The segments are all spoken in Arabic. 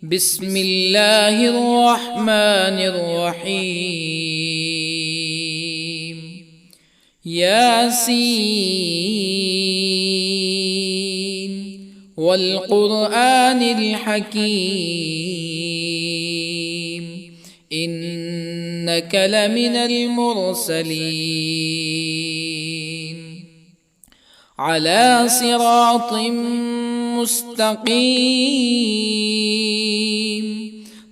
بسم الله الرحمن الرحيم. ياسين والقرآن الحكيم إنك لمن المرسلين على صراط مستقيم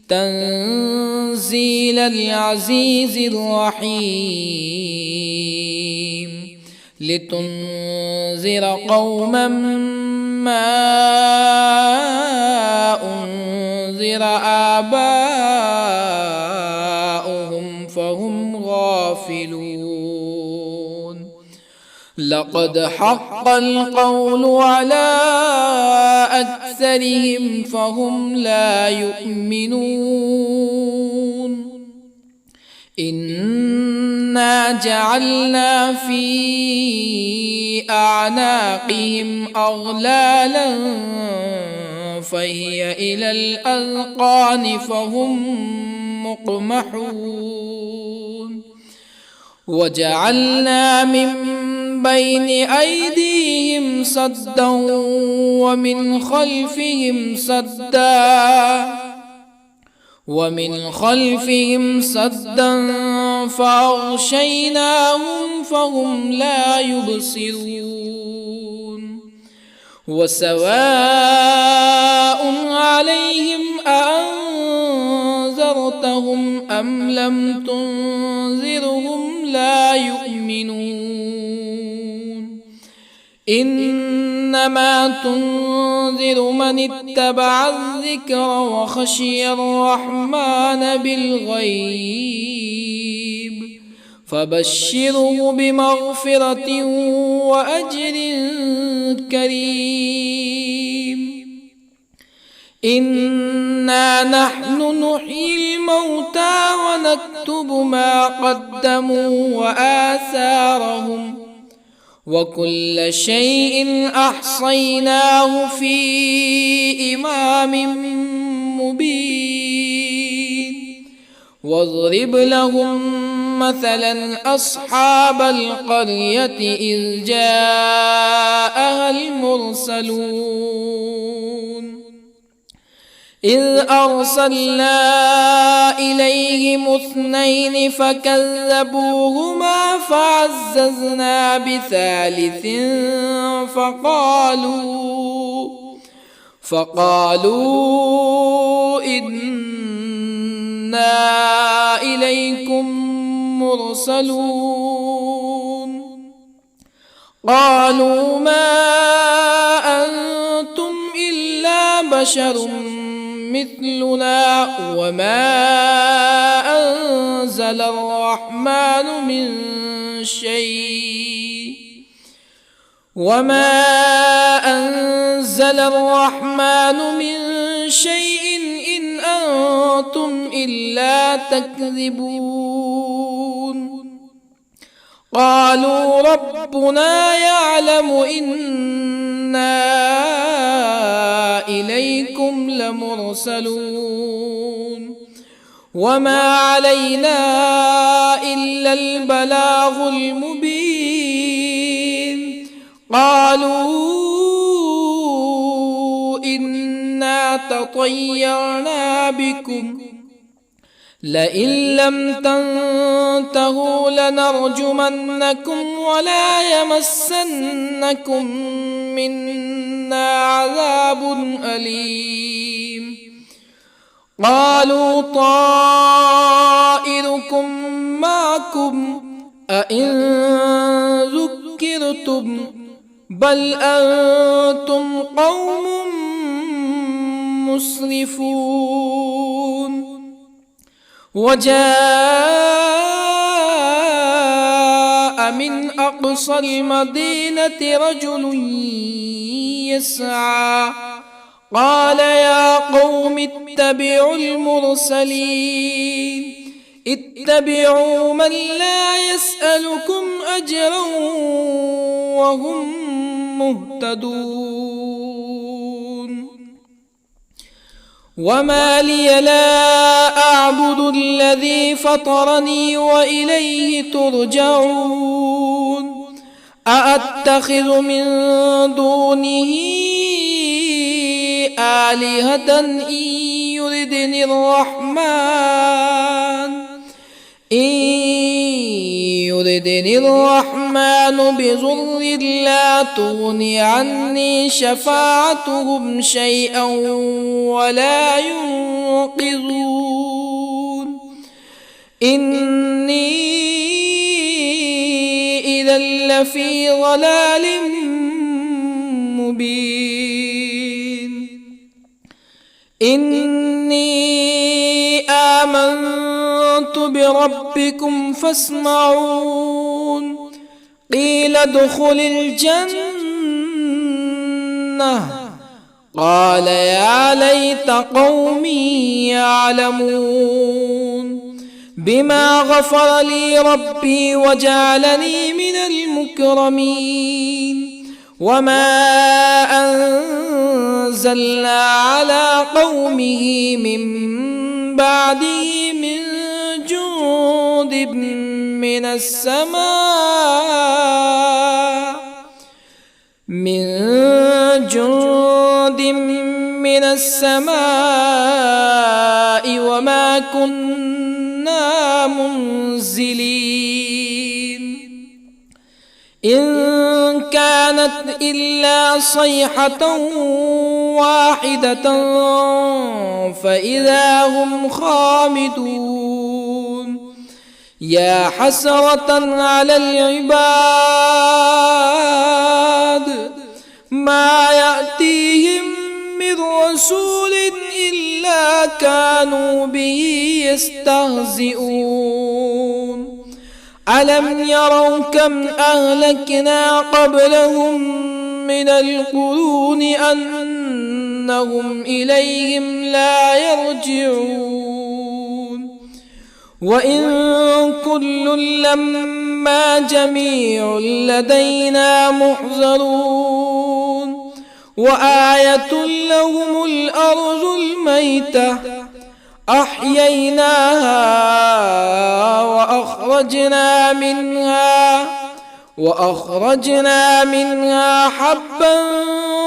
تنزيل العزيز الرحيم لتنذر قوما ما أنذر آباؤهم فهم غافلون. لقد حق القول على أكثرهم فهم لا يؤمنون. إنا جعلنا في أعناقهم أغلالا فهي إلى الأذقان فهم مقمحون. وجعلنا من بين أيديهم سدا ومن خلفهم سدا فأغشيناهم فهم لا يبصرون. وسواء عليهم أأنذرتهم أم لم تنذرهم لا يؤمنون. إنما تنذر من اتبع الذكر وخشي الرحمن بالغيب فبشره بمغفرة وأجر كريم. إنا نحن نحيي الموتى ونكتب ما قدموا وآثارهم وكل شيء أحصيناه في إمام مبين. واضرب لهم مثلا أصحاب القرية إذ جاءها المرسلون إذ أرسلنا إليهم اثنين فكذبوهما فعززنا بثالث فقالوا إنا إليكم مرسلون. قالوا ما أنتم إلا بشر مثلنا وما أنزل الرحمن من شيء إن أنتم إلا تكذبون. قالوا ربنا يعلم إنا إليكم لمرسلون وما علينا إلا البلاغ المبين. قالوا إنا تطيرنا بكم لئن لم تنتهوا لنرجمنكم ولا يمسنكم منا عذاب أليم. قالوا طائركم معكم أئن ذكرتم بل أنتم قوم مسرفون. وجاء من أقصى المدينة رجل يسعى قال يا قوم اتبعوا المرسلين اتبعوا من لا يسألكم أجرا وهم مهتدون. وما لي لا أعبد الذي فطرني وإليه ترجعون أأتخذ من دونه آلهة يردني الرحمن بضر لا تغن عني شفاعتهم شيئا ولا ينقذون إني إذا لفي ضلال مبين إني آمنت بربكم فاسمعون قيل ادخل الجنة قال يا ليت قومي يعلمون بما غفر لي ربي وجعلني من المكرمين وما أنزلنا على قومه من بعده من جند من السماء وما كنا منزلين إن كانت إلا صيحة واحدة فإذا هم خامدون يا حسرة على العباد ما يأتيهم من رسول إلا كانوا به يستهزئون ألم يروا كم أهلكنا قبلهم من القرون أنهم إليهم لا يرجعون وإن كل لما جميع لدينا محضرون وآية لهم الأرض الميتة أحييناها وأخرجنا منها حبا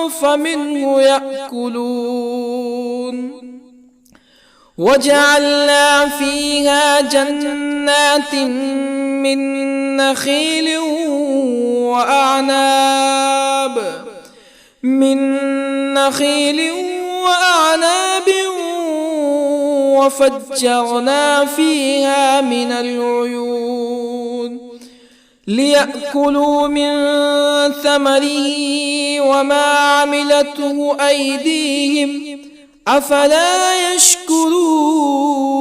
فمنه يأكلون وجعلنا فيها جنات من نخيل وأعناب وفجرنا فيها من العيون ليأكلوا من ثمره وما عملته أيديهم أفلا يشكرون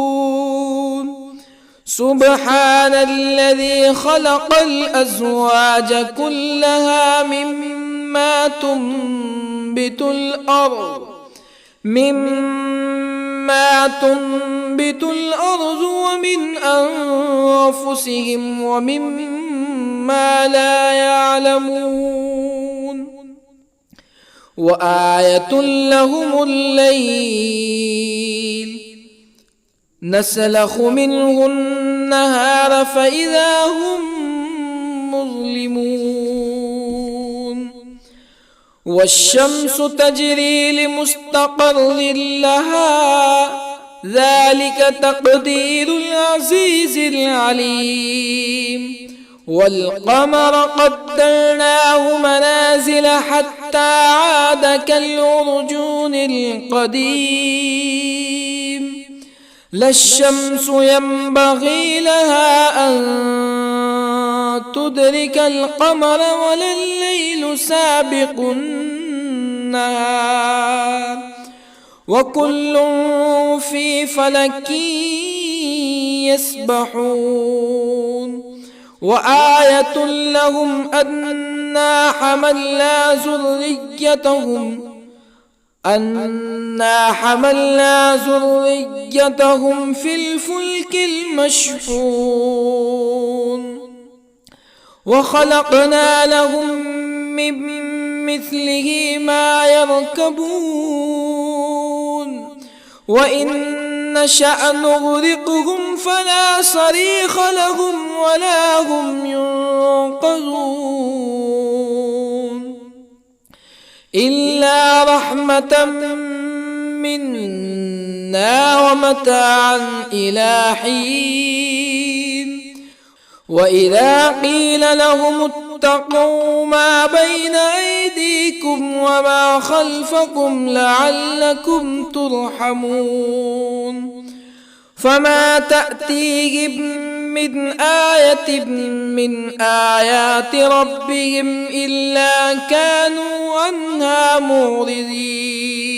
سبحان الذي خلق الأزواج كلها مما تنبت الأرض ومن أنفسهم ومما لا يعلمون وآية لهم الليل نسلخ منه النهار فإذا هم مظلمون والشمس تجري لمستقر لها ذلك تقدير العزيز العليم والقمر قدرناه منازل حتى عاد كالعرجون القديم لا الشمس ينبغي لها أن تدرك القمر ولا الليل سابق النهار وكل في فلك يسبحون وآية لهم أنا حملنا ذريتهم في الفلك المشحون وخلقنا لهم من مثله ما يركبون وإن نشأ نغرقهم فلا صريخ لهم ولا هم ينقذون إلا رحمة منا ومتاعا إلى حين وإذا قيل لهم اتقوا ما بين أيديكم وما خلفكم لعلكم ترحمون فما تأتيهم من آية من آيات ربهم إلا كانوا عنها معرضين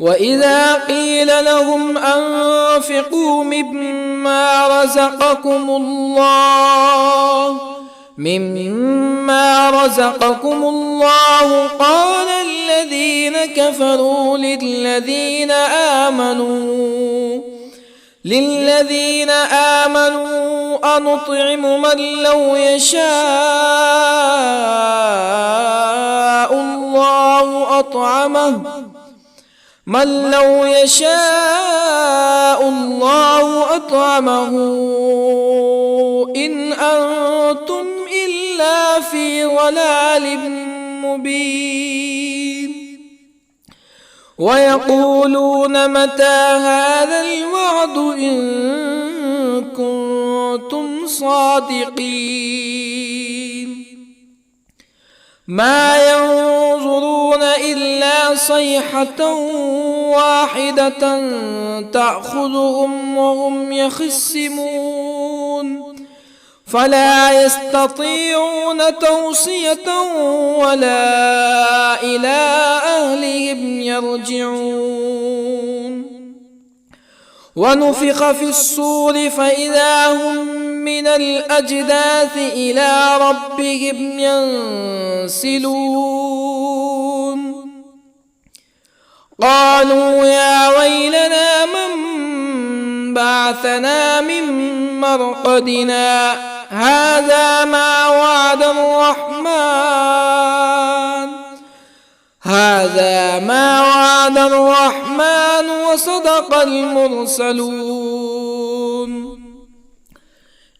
وإذا قيل لهم أنفقوا مما رزقكم الله قال الذين كفروا للذين آمنوا أنطعم من لو يشاء الله أطعمه إن أنتم إلا في ضلال مبين ويقولون متى هذا الوعد إن كنتم صادقين ما ينظرون إلا صيحة واحدة تأخذهم وهم يخصمون فلا يستطيعون توصية ولا إلى أهلهم يرجعون ونفخ في الصور فإذا هم من الأجداث إلى ربهم ينسلون قالوا يا ويلنا من بعثنا من مرقدنا هذا ما وعد الرحمن وصدق المرسلون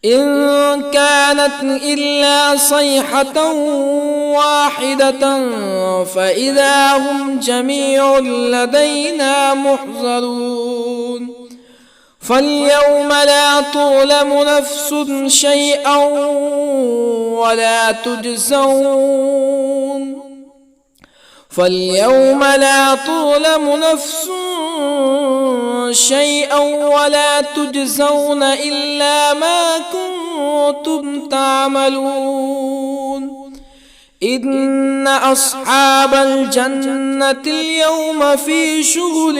إن كانت إلا صيحة واحدة فإذا هم جميع لدينا محضرون فاليوم لا تظلم نفس شيئا ولا تجزون إلا ما كنتم تعملون إن أصحاب الجنة اليوم في شغل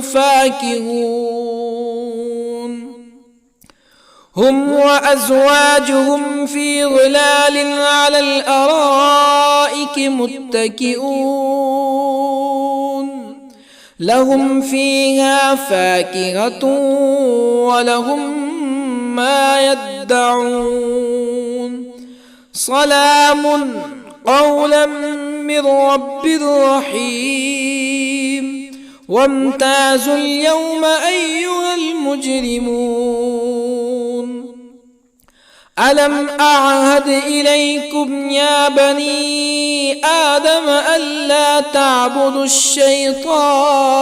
فاكهون هم وأزواجهم في ظلال على الأرائك متكئون لهم فيها فاكهة ولهم ما يدعون سلام قولا من رب رحيم وامتازوا اليوم أيها المجرمون ألم أعهد إليكم يا بني آدم ألا تعبدوا الشيطان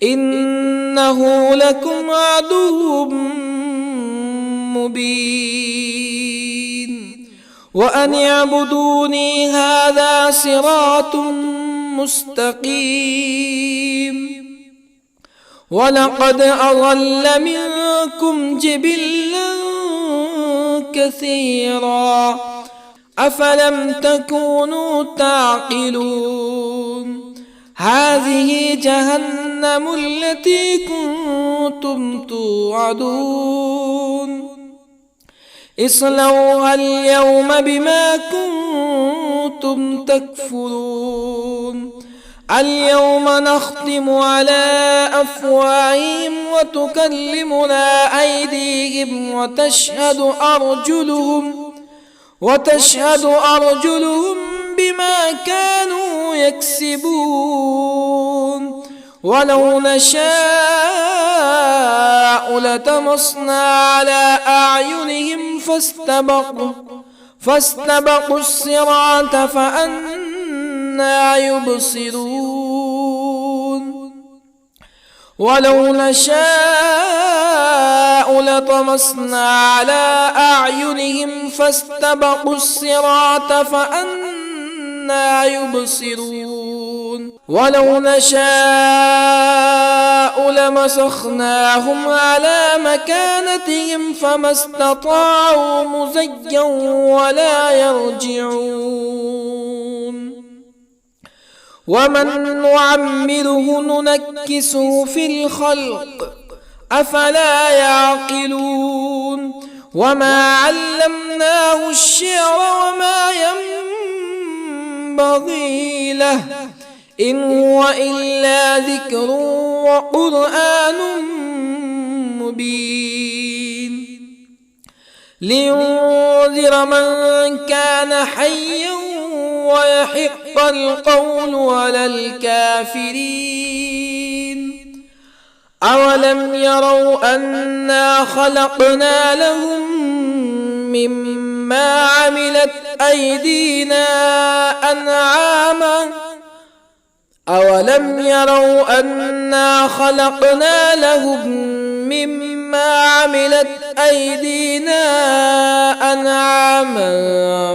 إنه لكم عدو مبين وأن اعبدوني هذا صراط مستقيم ولقد أضل منكم جبلا كثيرا أفلم تكونوا تعقلون هذه جهنم التي كنتم توعدون اصلوها اليوم بما كنتم تكفرون اليوم نختم على أفواههم وتكلمنا أيديهم وتشهد أرجلهم بما كانوا يكسبون ولو نشاء لطمسنا على أعينهم فاستبقوا الصراط فأنى يبصرون ولو نشاء لطمسنا على أعينهم فاستبقوا الصراط فأنى يبصرون ولو نشاء لمسخناهم على مكانتهم فما استطاعوا مزيا ولا يرجعون ومن نعمره ننكسه في الخلق أفلا يعقلون وما علمناه الشعر وما ينبغي له إن هو إلا ذكر وقرآن مبين لينذر من كان حيا ويحق القول على الكافرين أولم يروا أنا خلقنا لهم مما عملت أيدينا أنعاما أولم يروا أنا خلقنا لهم مما عملت أيدينا أنعاما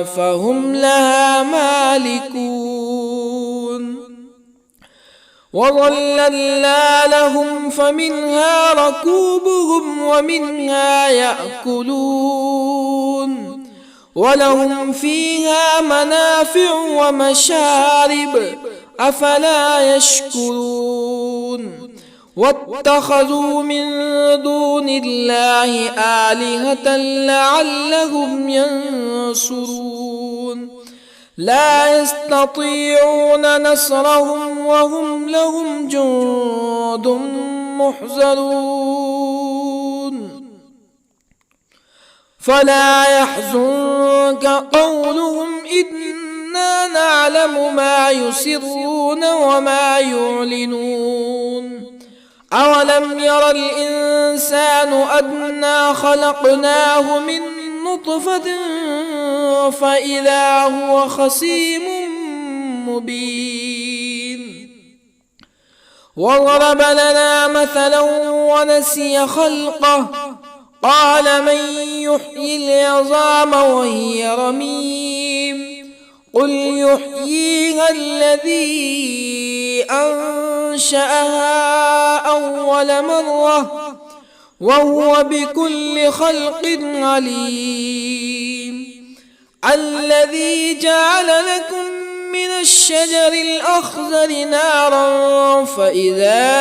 فهم لها مالكون وظللنا لهم فمنها ركوبهم ومنها يأكلون ولهم فيها منافع ومشارب أفلا يشكرون واتخذوا من دون الله آلهة لعلهم ينصرون لا يستطيعون نصرهم وهم لهم جند محضرون فلا يحزنك قولهم إنا نعلم ما يسرون وما يعلنون أولم ير الإنسان أنا خلقناه من نطفة فإذا هو خصيم مبين وضرب لنا مثلا ونسي خلقه قال من يحيي العظام وهي رميم قل يحييها الذي أنشأها أول مرة وهو بكل خلق عليم الذي جعل لكم من الشجر الأخضر نارا فإذا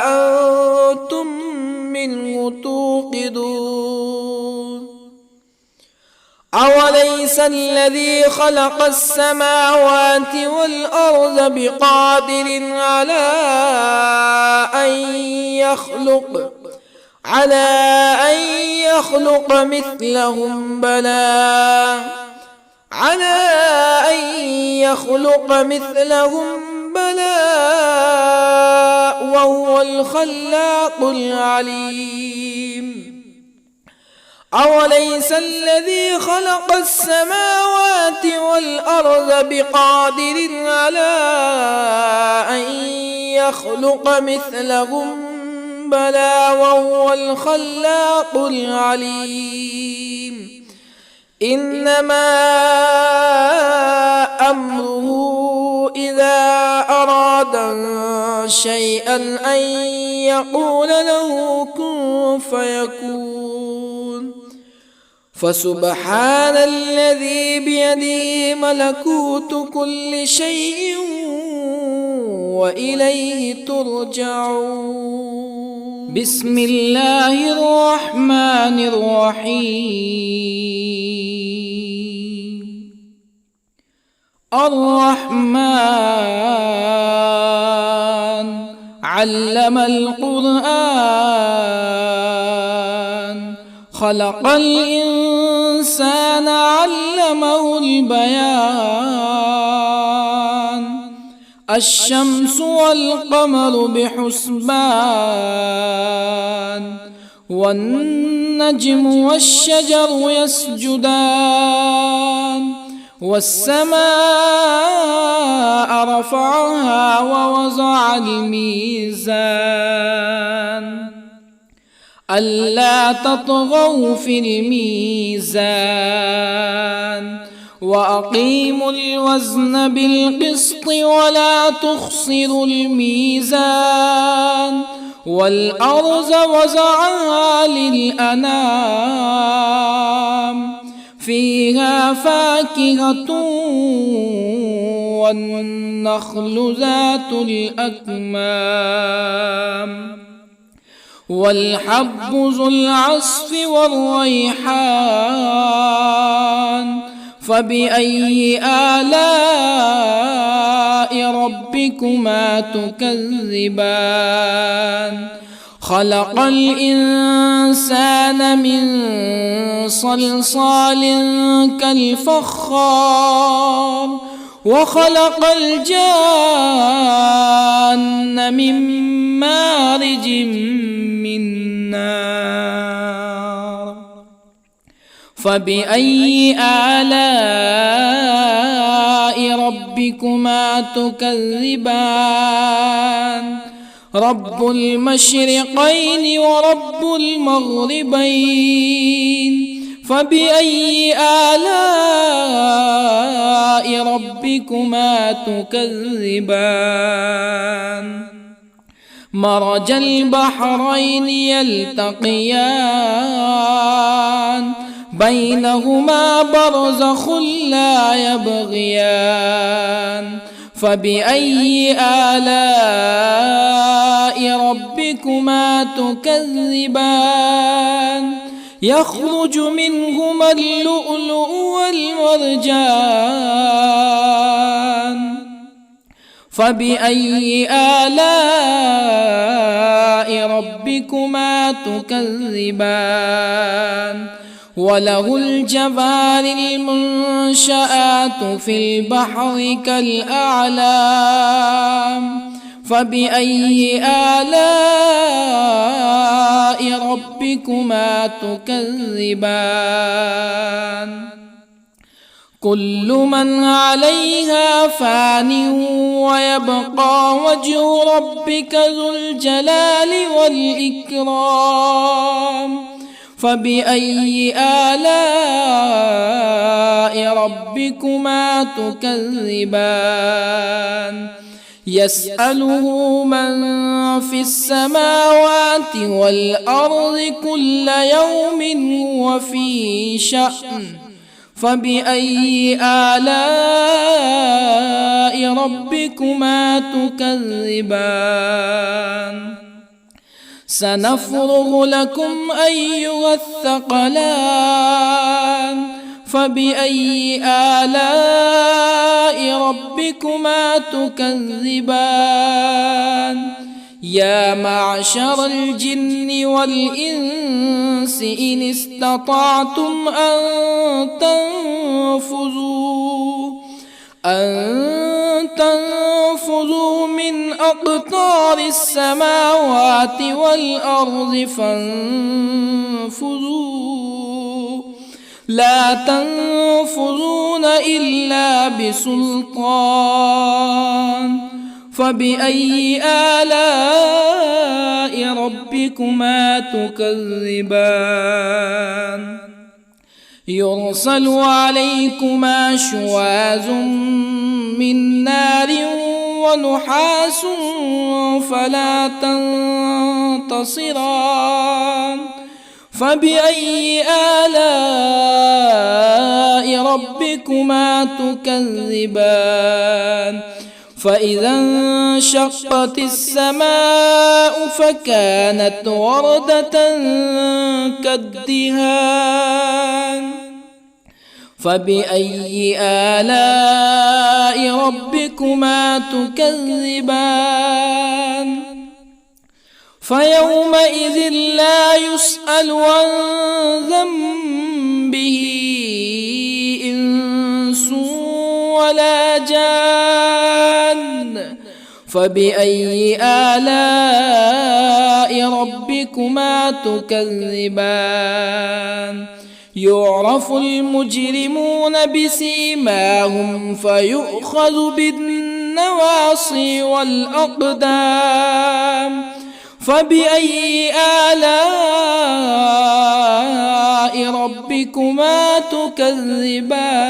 أنتم منه توقدون أوليس الذي خلق السماوات والأرض بقادر على أن يخلق مثلهم بلى وهو الخلاق العليم أوليس الذي خلق السماوات والأرض بقادر على أن يخلق مثلهم بلى وهو الخلاق العليم إنما أمره إذا أراد شيئا أن يقول له كن فيكون فسبحان الذي بيده ملكوت كل شيء وإليه ترجعون بسم الله الرحمن الرحيم الرحمن علم القرآن خلق الإنسان علمه البيان الشمس والقمر بحسبان والنجم والشجر يسجدان والسماء رفعها ووضع الميزان ألا تطغوا في الميزان وأقيموا الوزن بالقسط ولا تخسروا الميزان والأرض وضعها للأنام فيها فاكهة والنخل ذات الأكمام والحب ذو العصف والريحان فبأي آلاء ربكما تكذبان خلق الإنسان من صلصال كالفخار وخلق الجان من مارج من نار فبأي آلاء ربكما تكذبان رب المشرقين ورب المغربين فبأي آلاء ربكما تكذبان مرج البحرين يلتقيان بينهما برزخ لا يبغيان فبأي آلاء ربكما تكذبان يخرج منهما اللؤلؤ والمرجان فبأي آلاء ربكما تكذبان وله الجوار المنشآت في البحر كالأعلام فبأي آلاء ربكما تكذبان كل من عليها فان ويبقى وجه ربك ذو الجلال والإكرام فبأي آلاء ربكما تكذبان يسأله من في السماوات والأرض كل يوم هو في شأن فبأي آلاء ربكما تكذبان سنفرغ لكم أيها الثقلان فبأي آلاء ربكما تكذبان يا معشر الجن والإنس إن استطعتم أن تنفذوا من أقطار السماوات والأرض فانفذوا لا تنفذون إلا بسلطان فبأي آلاء ربكما تكذبان يرسل عليكما شواظ من نار ونحاس فلا تنتصران فبأي آلاء ربكما تكذبان فإذا انشقت السماء فكانت وردة كالدهان فبأي آلاء ربكما تكذبان فيومئذ لا يسأل عن ذنبه إنس ولا جان. فبأي آلاء ربكما تكذبان؟ يعرف المجرمون بسيماهم فيؤخذ بالنواصي والأقدام. فبأي آلاء ربكما تكذبان؟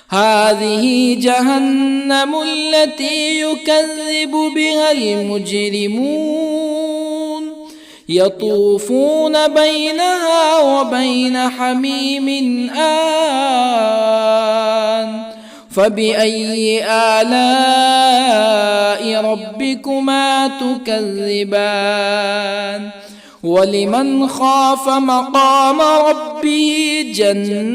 هذه جهنم التي يكذب بها المجرمون يطوفون بينها وبين حميم آن. فبأي آلاء ربكما تكذبان؟ ولمن خاف مقام ربه جنتان.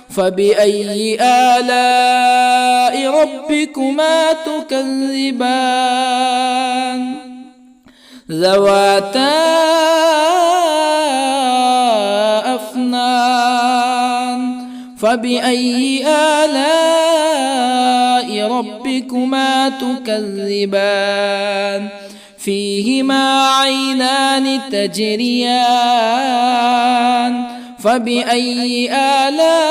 فبأي آلاء ربكما تكذبان؟ ذواتا أفنان. فبأي آلاء ربكما تكذبان؟ فيهما عينان تجريان. فبأي آلاء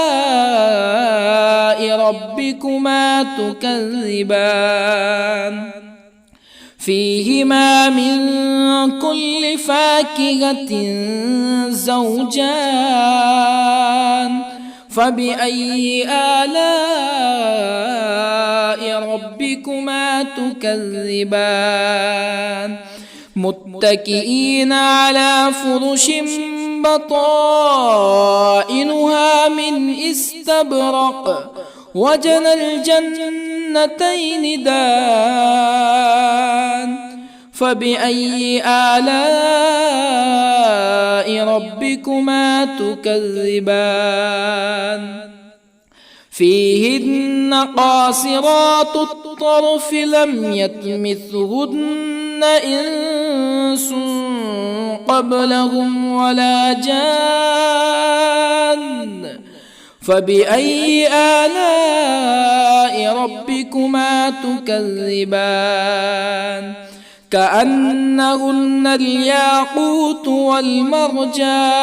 ربكما تكذبان؟ فيهما من كل فاكهة زوجان. فبأي آلاء ربكما تكذبان؟ متكئين على فرش بطائنها من استبرق وجنى الجنتين دان. فبأي آلاء ربكما تكذبان؟ فيهن قاصرات الطرف لم يطمثهن إنس قبلهم ولا جان. فبأي آلاء ربكما تكذبان؟ كأنهن الياقوت والمرجان.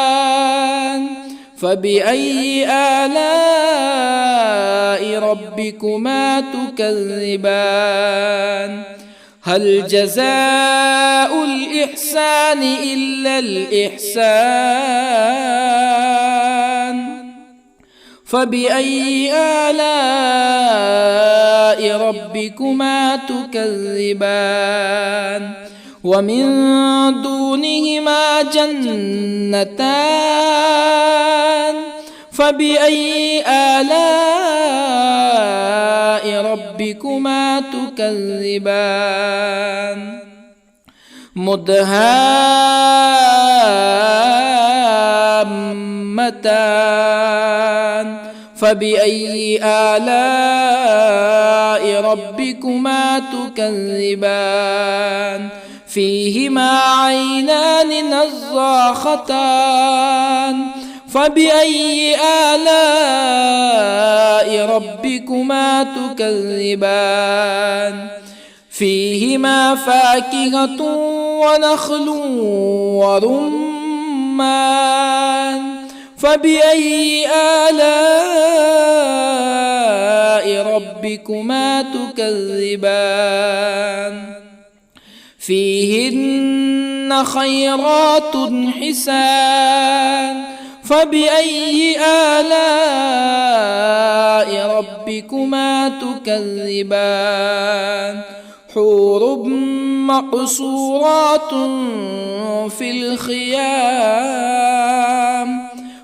فبأي آلاء ربكما تكذبان؟ هل جزاء الإحسان إلا الإحسان؟ فبأي آلاء ربكما تكذبان؟ ومن دونهما جنتان. فبأي آلاء ربكما تكذبان؟ مدهامتان. فبأي آلاء ربكما تكذبان؟ فيهما عينان نضاختان. فبأي آلاء ربكما تكذبان؟ فيهما فاكهة ونخل ورمان. فبأي آلاء ربكما تكذبان؟ فيهن خيرات حسان. فبأي آلاء ربكما تكذبان؟ حور مقصورات في الخيام.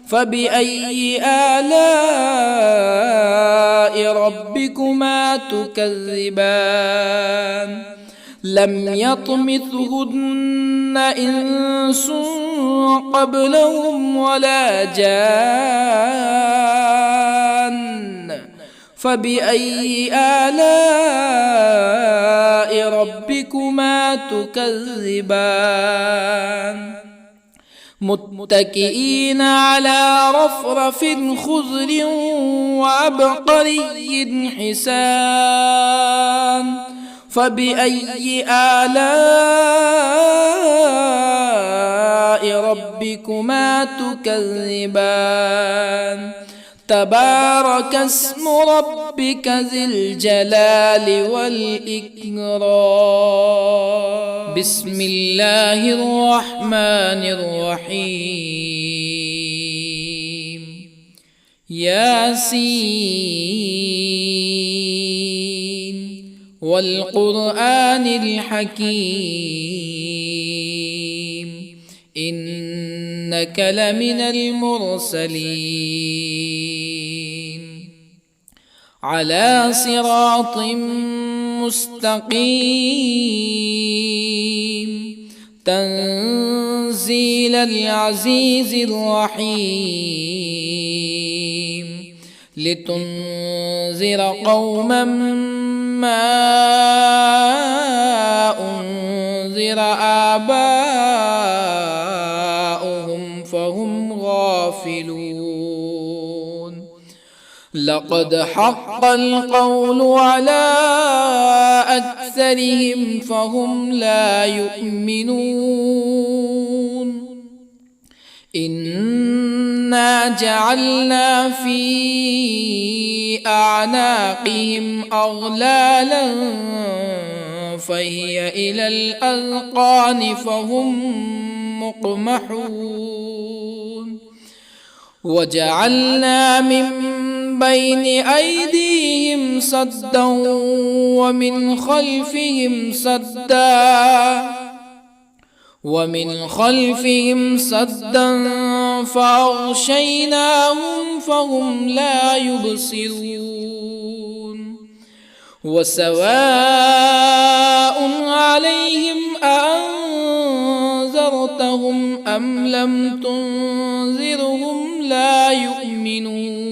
فبأي آلاء ربكما تكذبان؟ لم يطمثهن إنس قبلهم ولا جان. فبأي آلاء ربكما تكذبان متكئين على رفرف خضر وعبقري حسان فبأي آلاء ربكما تكذبان تبارك اسم ربك ذي الجلال والإكرام بسم الله الرحمن الرحيم ياسين والقرآن الحكيم إنك لمن المرسلين على صراط مستقيم تنزيل العزيز الرحيم لتنذر قوما ما أنذر آباؤهم فهم غافلون لقد حق القول على أكثرهم فهم لا يؤمنون إنا جعلنا في أعناقهم أغلالا فهي إلى الأذقان فهم مقمحون وجعلنا من بين أيديهم سدا ومن خلفهم سدا فأغشيناهم فهم لا يبصرون وسواء عليهم أأنذرتهم أم لم تنذرهم لا يؤمنون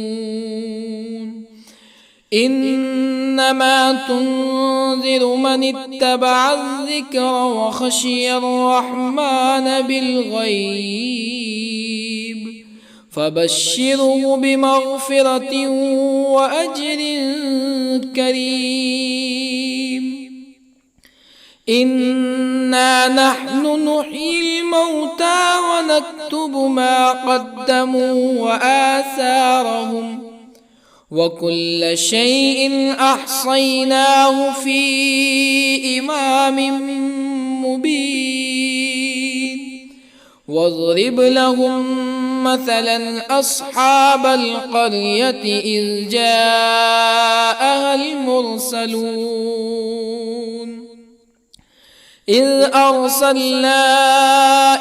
إنما تنذر من اتبع الذكر وخشي الرحمن بالغيب فبشره بمغفرة وأجر كريم إنا نحن نحيي الموتى ونكتب ما قدموا وآثارهم وكل شيء أحصيناه في إمام مبين واضرب لهم مثلا أصحاب القرية إذ جاءها المرسلون إذ أرسلنا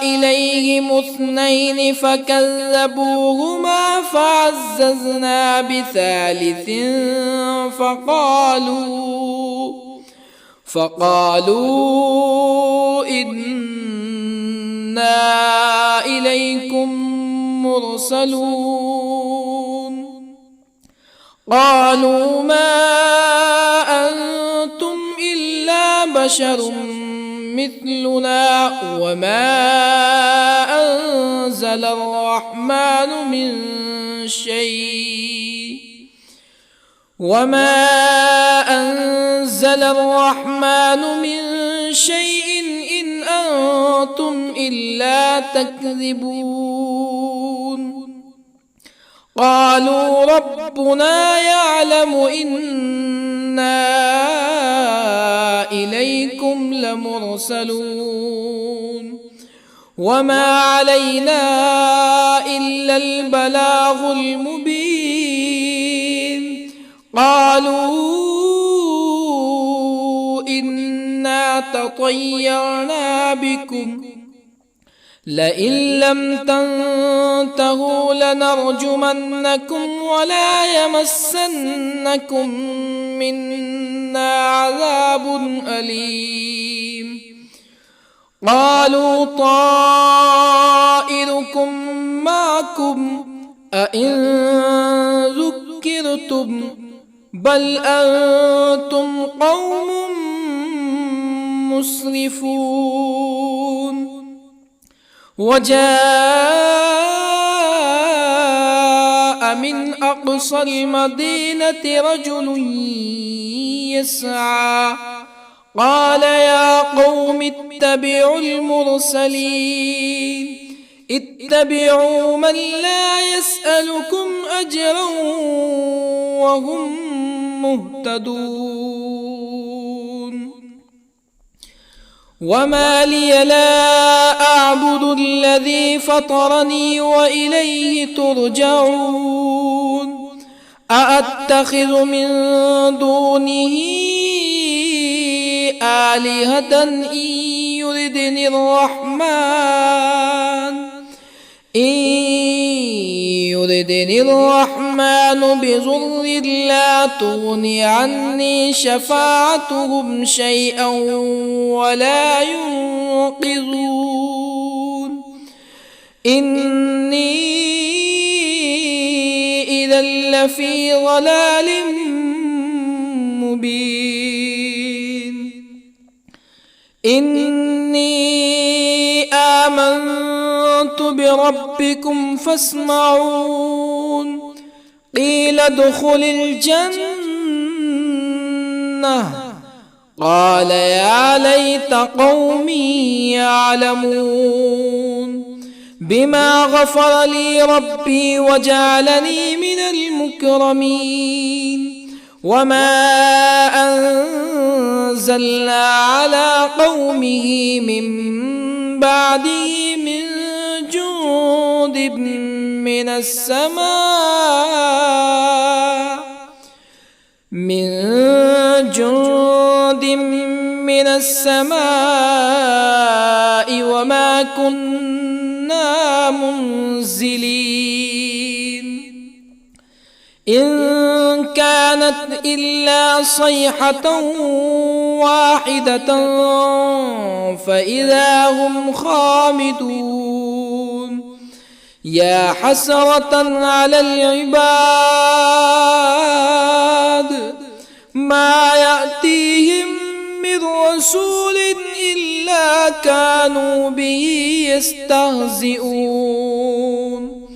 إليهم اثنين فكذبوهما فعززنا بثالث فقالوا إنا إليكم مرسلون قالوا ما أنتم إلا بشر مثلنا وما أنزل الرحمن من شيء إن أنتم إلا تكذبون قالوا ربنا يعلم إنا إليكم لمرسلون وما علينا إلا البلاغ المبين قالوا إنا تطيرنا بكم لئن لم تنتهوا لنرجمنكم ولا يمسنكم منا عذاب أليم قالوا طائركم معكم أئن ذكرتم بل أنتم قوم مسرفون. وجاء من أقصى المدينة رجل يسعى قال يا قوم اتبعوا المرسلين اتبعوا من لا يسألكم أجرا وهم مهتدون. وما لي لا أعبد الذي فطرني وإليه ترجعون. أأتخذ من دونه آلهة إن يردني الرحمن بضر لا تغني عني شفاعتهم شيئا ولا ينقذون. إني إذا لفي ضلال مبين. إني آمنت بربكم فاسمعون. قيل ادخل الجنة قال يا ليت قومي يعلمون بما غفر لي ربي وجعلني من المكرمين. وما أنزلنا على قومه من بعده من جند من السماء وما كنا منزلين. إن كانت إلا صيحة واحدة فإذا هم خامدون. يا حسرة على العباد ما يأتيهم من رسول إلا كانوا به يستهزئون.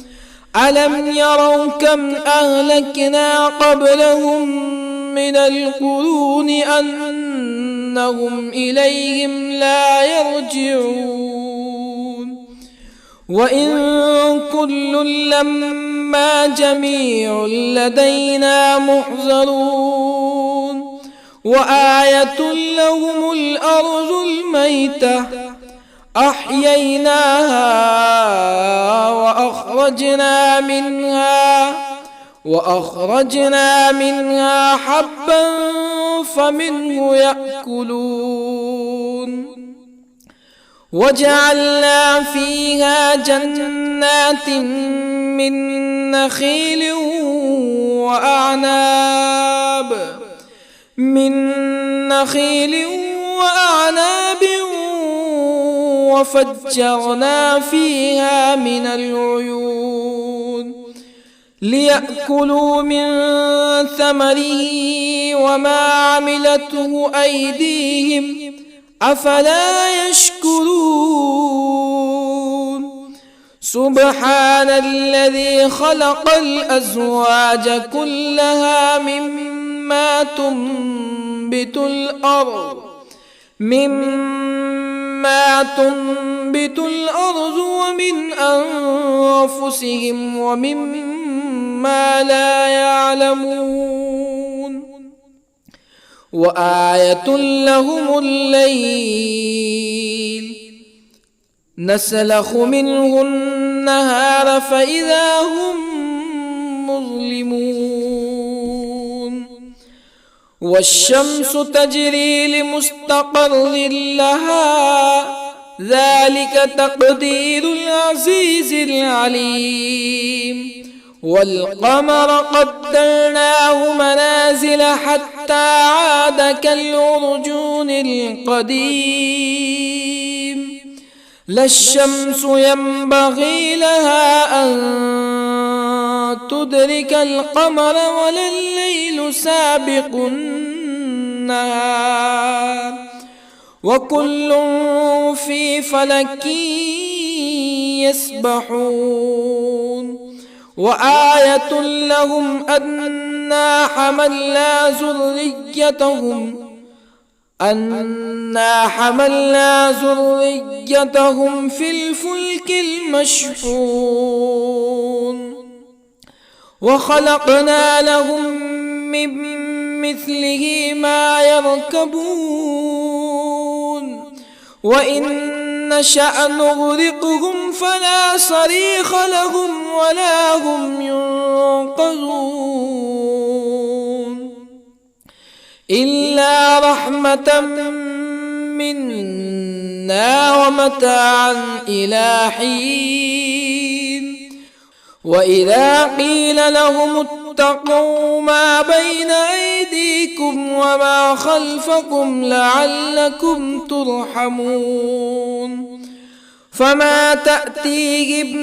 ألم يروا كم أهلكنا قبلهم من القرون أنهم إليهم لا يرجعون. وإن كل لما جميع لدينا محضرون. وآية لهم الأرض الميتة أحييناها وأخرجنا منها حبا فمنه يأكلون. وجعلنا فيها جنات من نخيل وأعناب وفجرنا فيها من العيون ليأكلوا من ثمره وما عملته أيديهم أفلا يشكرون. سبحان الذي خلق الأزواج كلها مما تنبت الأرض ومن أنفسهم ومما لا يعلمون. وآية لهم الليل نسلخ منه النهار فإذا هم مظلمون. والشمس تجري لمستقر لها ذلك تقدير العزيز العليم. والقمر قدرناه منازل حتى عاد كالعرجون القديم. لا الشمس ينبغي لها أن تدرك القمر ولا الليل الليل سابق النهار وكل في فلك يسبحون وآية لهم أنا حملنا ذريتهم في الفلك المشحون وخلقنا لهم من مثله ما يركبون وإن نشأ نغرقهم فلا صريخ لهم ولا هم ينقذون إلا رحمة منا ومتاعا إلى حين وإذا قيل لهم اتقوا ما بين أيديكم وما خلفكم لعلكم ترحمون فما تأتيهم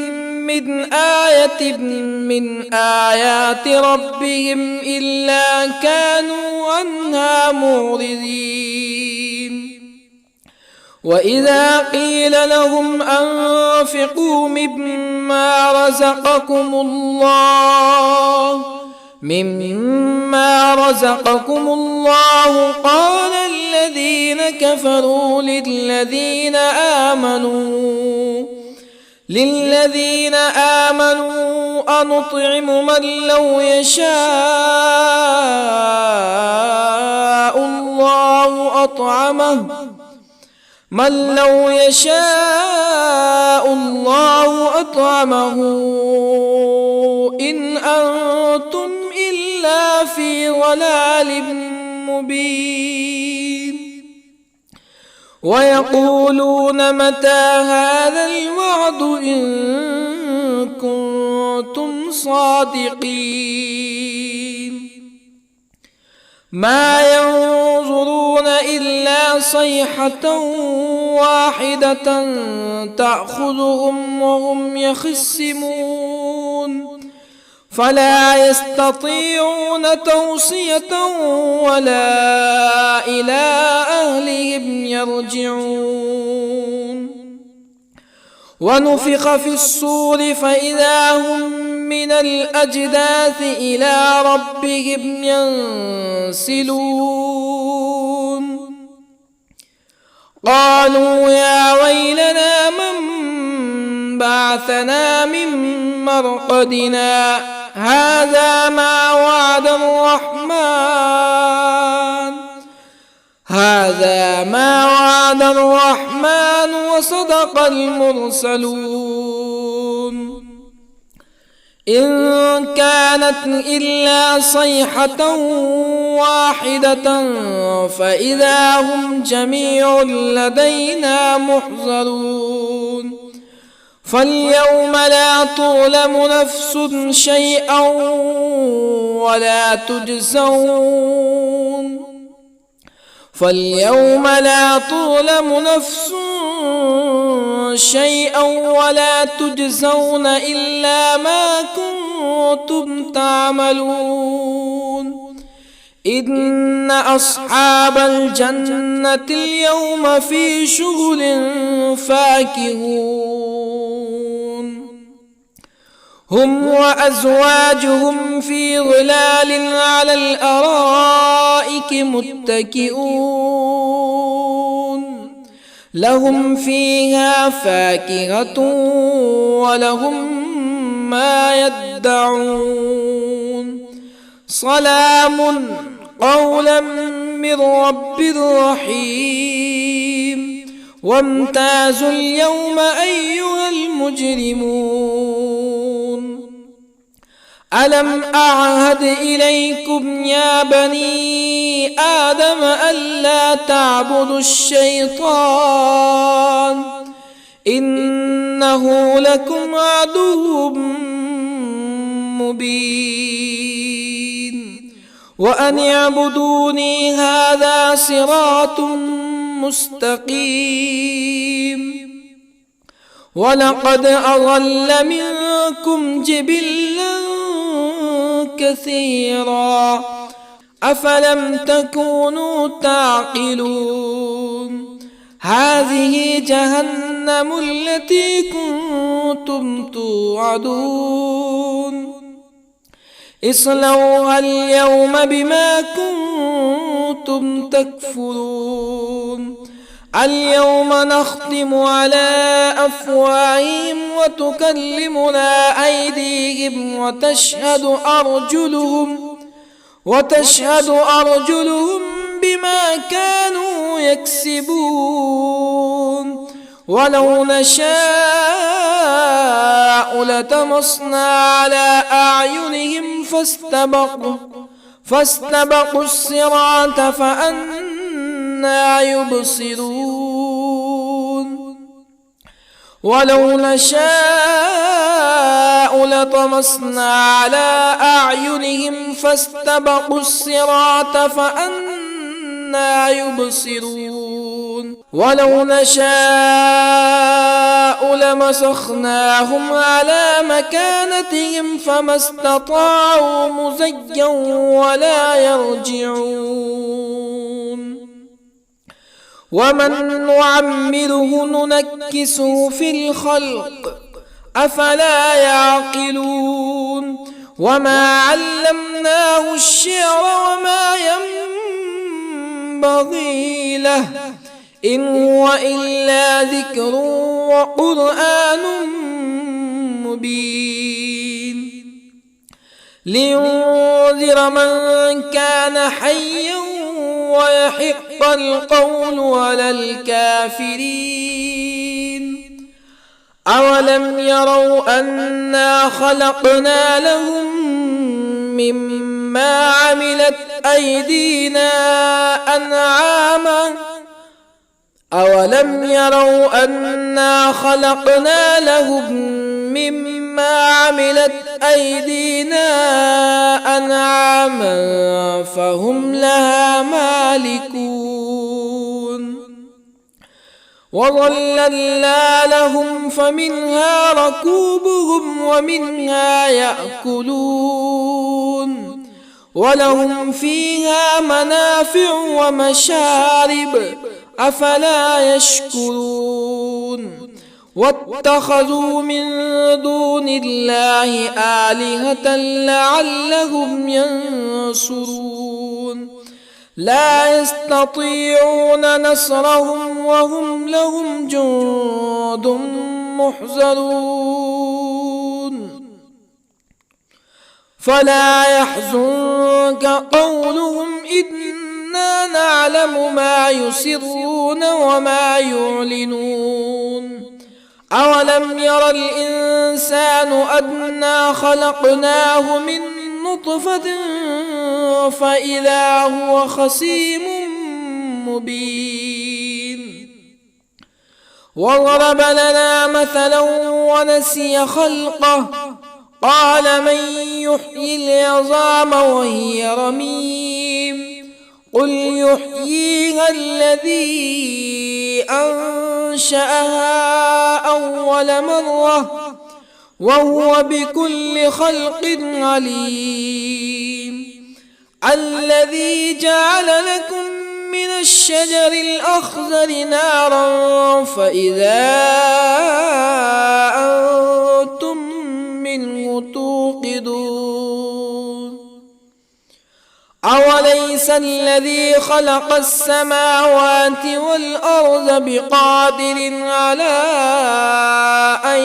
من آية من آيات ربهم إلا كانوا عنها معرضين وإذا قيل لهم أنفقوا مما رزقكم الله قال الذين كفروا للذين آمنوا أنطعم من لو يشاء الله أطعمه إن أنتم إلا في ضلال مبين ويقولون متى هذا الوعد إن كنتم صادقين ما ينظرون إلا صيحة واحدة تأخذهم وهم يخصمون فلا يستطيعون توصية ولا إلى أهلهم يرجعون ونفخ في الصور فإذا هم من الأجداث إلى ربهم ينسلون قالوا يا ويلنا من بعثنا من مرقدنا هذا ما وعد الرحمن وصدق المرسلون إن كانت إلا صيحة واحدة فإذا هم جميع لدينا محضرون فاليوم لا تظلم نفس شيئا ولا تجزون إلا ما كنتم تعملون إن أصحاب الجنة اليوم في شغل فاكهون هم وأزواجهم في ظلال على الأرائك متكئون لهم فيها فاكهة ولهم ما يدعون سلام قولا من رب رحيم وامتازوا اليوم أيها المجرمون ألم أعهد إليكم يا بني آدم ألا تعبدوا الشيطان إنه لكم عدو مبين وأن اعبدوني هذا صراط مستقيم ولقد أضل منكم جبلا كثيرا أفلم تكونوا تعقلون هذه جهنم التي كنتم توعدون اصلوها اليوم بما كنتم تكفرون اليوم نختم على أفواههم وتكلمنا أيديهم وتشهد أرجلهم بما كانوا يكسبون ولو نشاء لطمسنا على أعينهم فاستبقوا الصراط فأنى يبصرون ولو نشاء لطمسنا على أعينهم فاستبقوا الصراط فأنى يبصرون ولو نشاء لمسخناهم على مكانتهم فما استطاعوا مزيا ولا يرجعون ومن نعمره ننكسه في الخلق أفلا يعقلون وما علمناه الشعر وما ينبغي له إن هو إلا ذكر وقرآن مبين لينذر من كان حيا ويحق القول على الكافرين أولم يروا أنا خلقنا لهم مما عملت أيدينا أنعاما أولم يروا أنا خلقنا لهم مما عملت أيدينا أنعاما فهم لها مالكون وظللنا لهم فمنها ركوبهم ومنها يأكلون ولهم فيها منافع ومشارب أفلا يشكرون واتخذوا من دون الله آلهة لعلهم ينصرون لا يستطيعون نصرهم وهم لهم جند محضرون فلا يحزنك قولهم إنا نعلم ما يسرون وما يعلنون أولم ير الإنسان أنا خلقناه من نطفة فإذا هو خصيم مبين وضرب لنا مثلا ونسي خلقه قال من يحيي العظام وهي رميم قل يحييها الذي أنشأها أول مرة وهو بكل خلق عليم الذي جعل لكم من الشجر الأخضر نارا فإذا أنتم منه توقدون أوليس الذي خلق السماوات والأرض بقادر على أن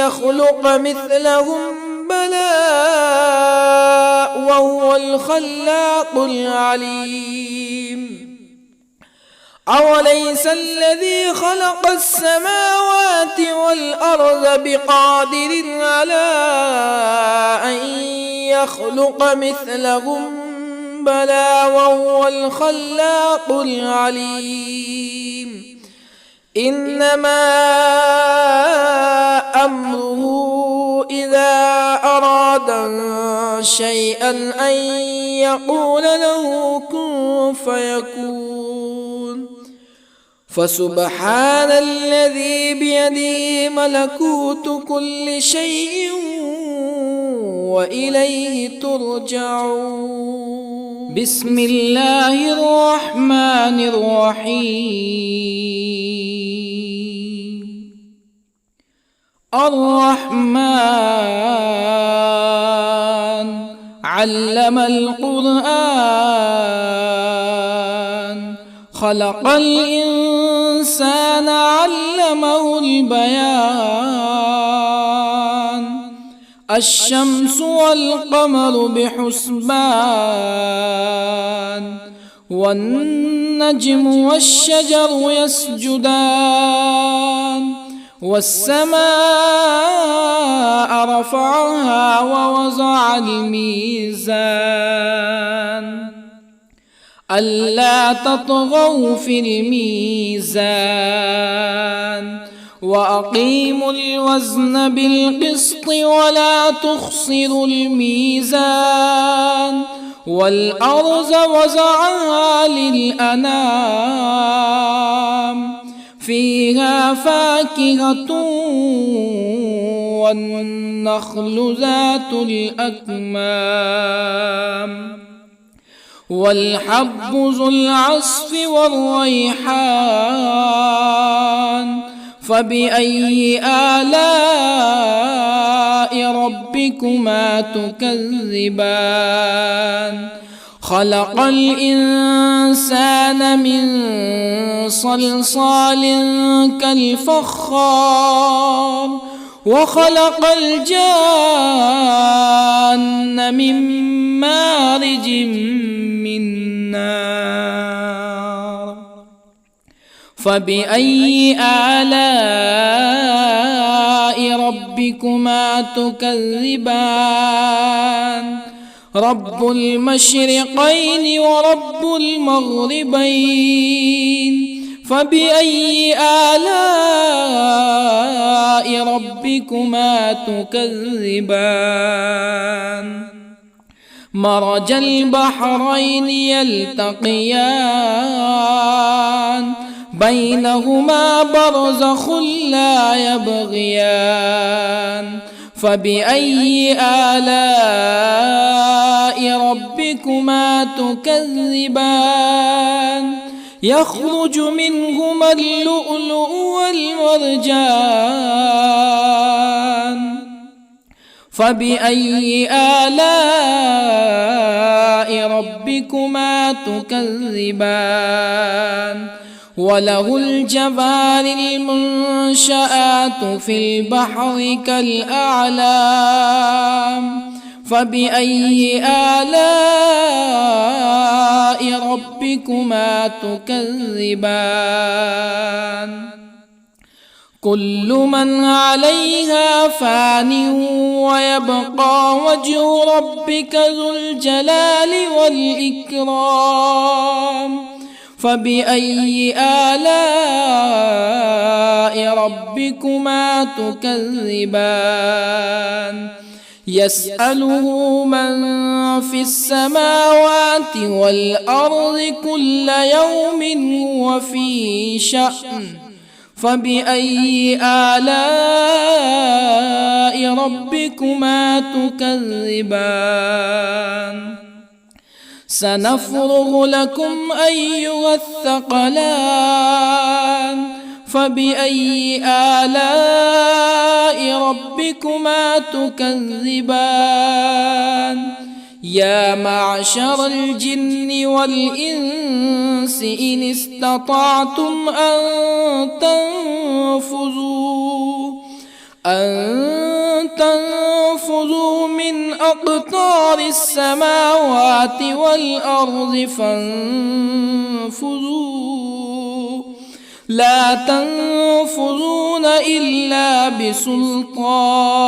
يخلق مثلهم بلى وهو الخلاق العليم أوليس الذي خلق السماوات والأرض بقادر على أن يخلق مثلهم بلى وهو الخلاق العليم إنما أمره إذا أراد شيئا أن يقول له كن فيكون فسبحان الذي بيده ملكوت كل شيء وإليه ترجعون. بسم الله الرحمن الرحيم. الرحمن علم القرآن، خلق الإنسان علمه البيان. الشمس والقمر بحسبان، والنجم والشجر يسجدان. والسماء رفعها ووضع الميزان، ألا تطغوا في الميزان. وأقيموا الوزن بالقسط ولا تخسروا الميزان. والأرض وضعها للأنام، فيها فاكهة والنخل ذات الأكمام، والحب ذو العصف والريحان. فبأي آلاء ربكما تكذبان؟ خلق الإنسان من صلصال كالفخار، وخلق الجان من مارج من نار. فبأي آلاء ربكما تكذبان؟ رب المشرقين ورب المغربين. فبأي آلاء ربكما تكذبان؟ مرج البحرين يلتقيان، بينهما برزخ لا يبغيان. فبأي آلاء ربكما تكذبان؟ يخرج منهما اللؤلؤ والمرجان. فبأي آلاء ربكما تكذبان؟ وله الجوار المنشآت في البحر كالأعلام. فبأي آلاء ربكما تكذبان؟ كل من عليها فان، ويبقى وجه ربك ذو الجلال والإكرام. فبأي آلاء ربكما تكذبان؟ يسأله من في السماوات والأرض كل يوم هو في شأن. فبأي آلاء ربكما تكذبان؟ سنفرغ لكم أيها الثقلان. فبأي آلاء ربكما تكذبان؟ يا معشر الجن والإنس إن استطعتم أن تنفذوا من أقطار السماوات والأرض فانفذوا، لا تنفذون إلا بسلطان.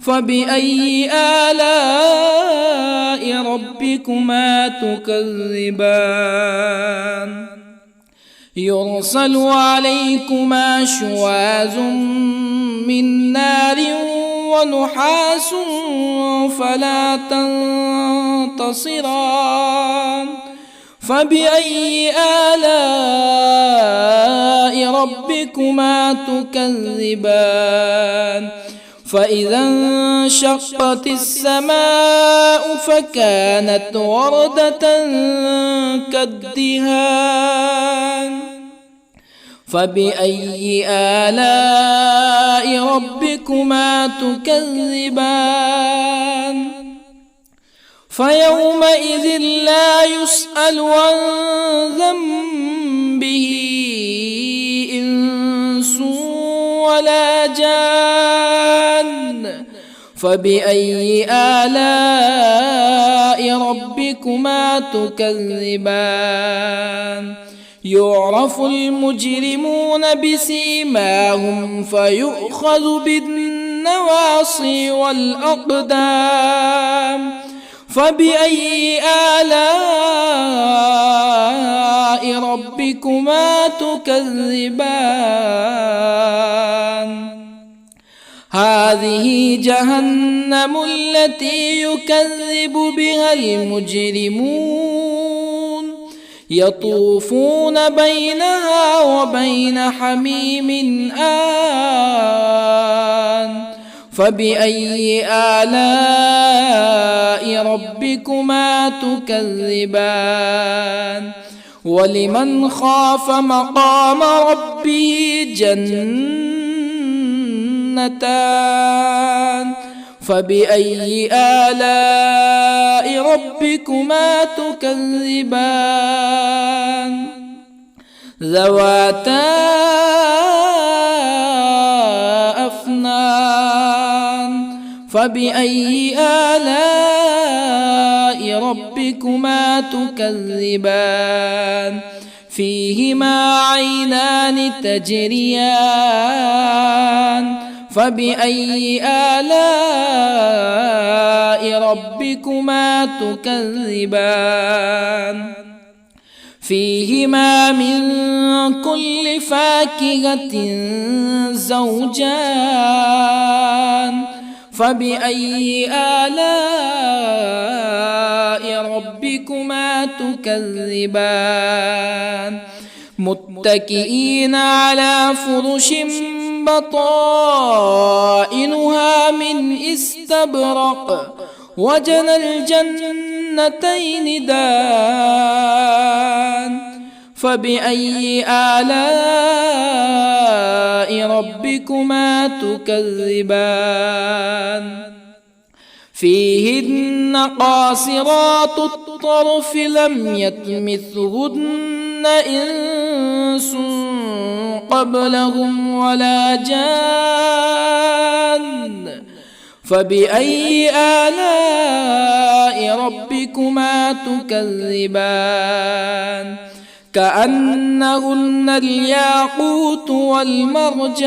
فبأي آلاء ربكما تكذبان؟ يرسل عليكما شواظ من نار ونحاس فلا تنتصران. فبأي آلاء ربكما تكذبان فإذا انشقت السماء فكانت وردة كالدهان فبأي آلاء ربكما تكذبان فيومئذ لا يسأل عن ذنبه إنس ولا جان فبأي آلاء ربكما تكذبان يعرف المجرمون بسيماهم فيؤخذ بالنواصي والأقدام فبأي آلاء ربكما تكذبان هذه جهنم التي يكذب بها المجرمون يطوفون بينها وبين حميم آن فبأي آلاء ربكما تكذبان ولمن خاف مقام ربه جنتان فبأي آلاء ربكما تكذبان ذواتا أفنان فبأي آلاء ربكما تكذبان فيهما عينان تجريان فبأي آلاء ربكما تكذبان فيهما من كل فاكهة زوجان فبأي آلاء ربكما تكذبان متكئين على فرش بطائنها من استبرق وجنى الجنتين دان فبأي آلاء ربكما تكذبان فيهن قاصرات الطرف لم يطمثهن إنس قبلهم ولا جان فبأي آلاء ربكما تكذبان كأنهن الياقوت والمرجان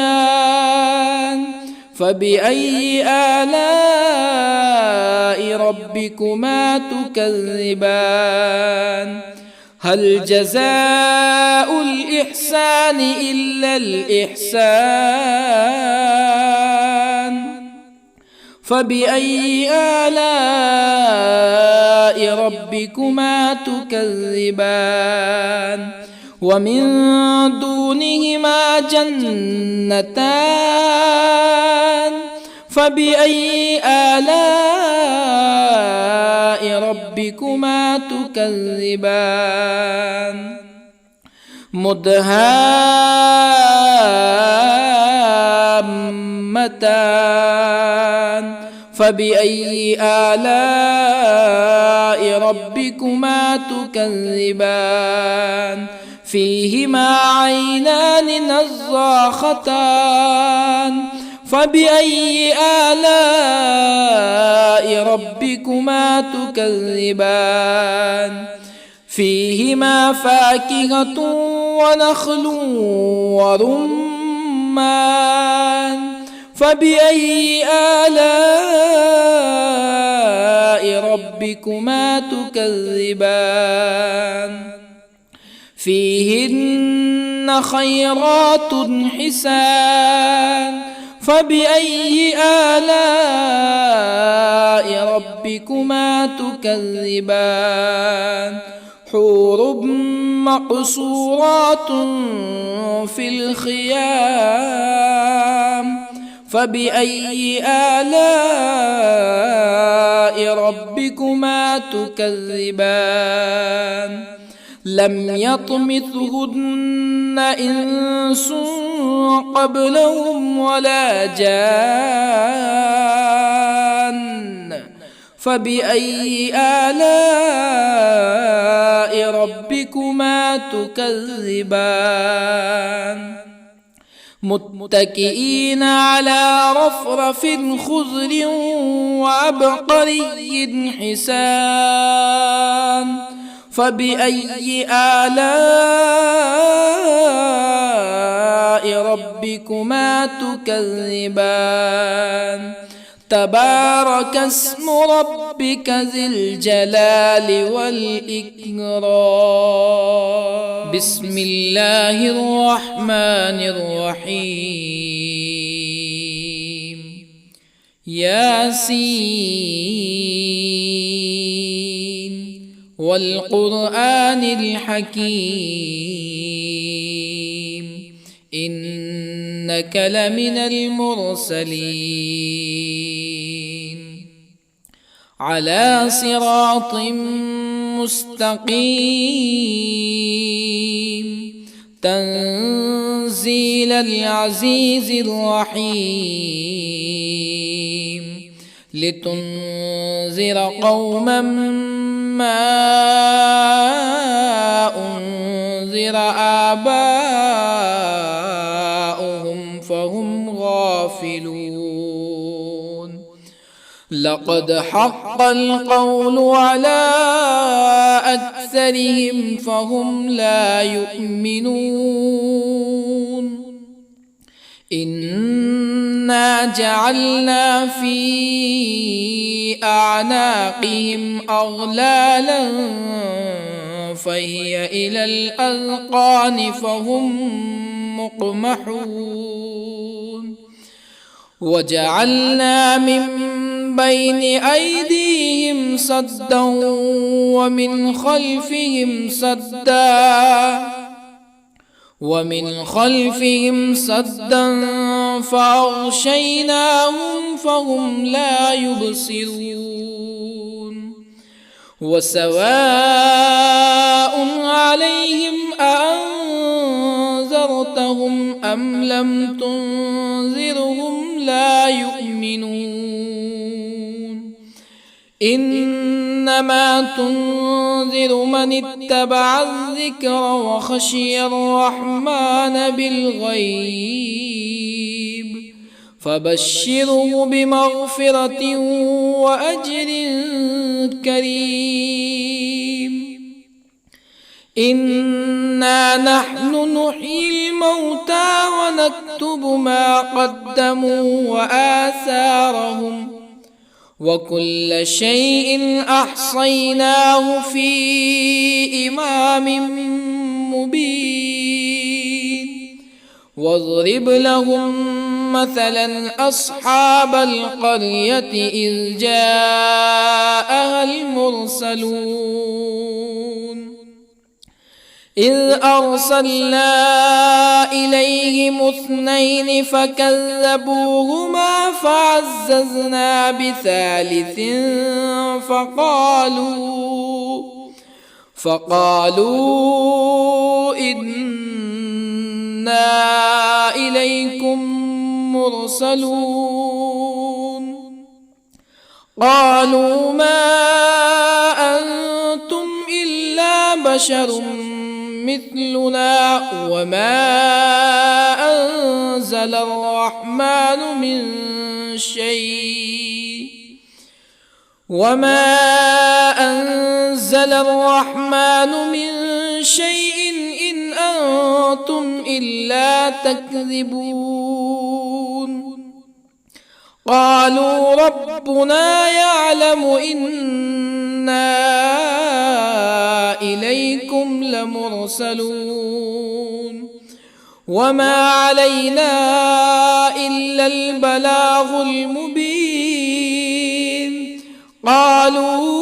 فبأي آلاء ربكما تكذبان هل جزاء الإحسان إلا الإحسان فبأي آلاء ربكما تكذبان ومن دونهما جنتان فبأي آلاء ربكما تكذبان مدهامتان فبأي آلاء ربكما تكذبان فيهما عينان نضاختان فبأي آلاء ربكما تكذبان فيهما فاكهة ونخل ورمان فبأي آلاء ربكما تكذبان فيهن خيرات حسان فبأي آلاء ربكما تكذبان حور مقصورات في الخيام فبأي آلاء ربكما تكذبان لم يطمثهن إنس قبلهم ولا جان فبأي آلاء ربكما تكذبان متكئين على رفرف خضر وعبقري حسان فبأي آلاء ربكما تكذبان تبارك اسم ربك ذي الجلال والإكرام بسم الله الرحمن الرحيم ياسين والقرآن الحكيم إنك لمن المرسلين على صراط مستقيم تنزيل العزيز الرحيم لتنذر قوما ما أنذر آباؤهم فهم غافلون لقد حق القول على أكثرهم فهم لا يؤمنون إنا جعلنا في أعناقهم أغلالا فهي إلى الأذقان فهم مقمحون وجعلنا من بين أيديهم سدا ومن خلفهم سدا فأغشيناهم فهم لا يبصرون وسواء عليهم أأنذرتهم أم لم تنذرهم لا يؤمنون إنما تنذر من اتبع الذكر وخشي الرحمن بالغيب فبشره بمغفرة وأجر كريم إنا نحن نحيي الموتى ونكتب ما قدموا وآثارهم وكل شيء أحصيناه في إمام مبين واضرب لهم مثلا أصحاب القرية إذ جاءها المرسلون إذ أرسلنا إليهم اثنين فكذبوهما فعززنا بثالث فقالوا إنا إليكم مرسلون قالوا ما أنتم إلا بشر مثلنا وما أنزل الرحمن من شيء إن أنتم إلا تكذبون قالوا ربنا يعلم إنا إليكم لمرسلون وما علينا إلا البلاغ المبين قالوا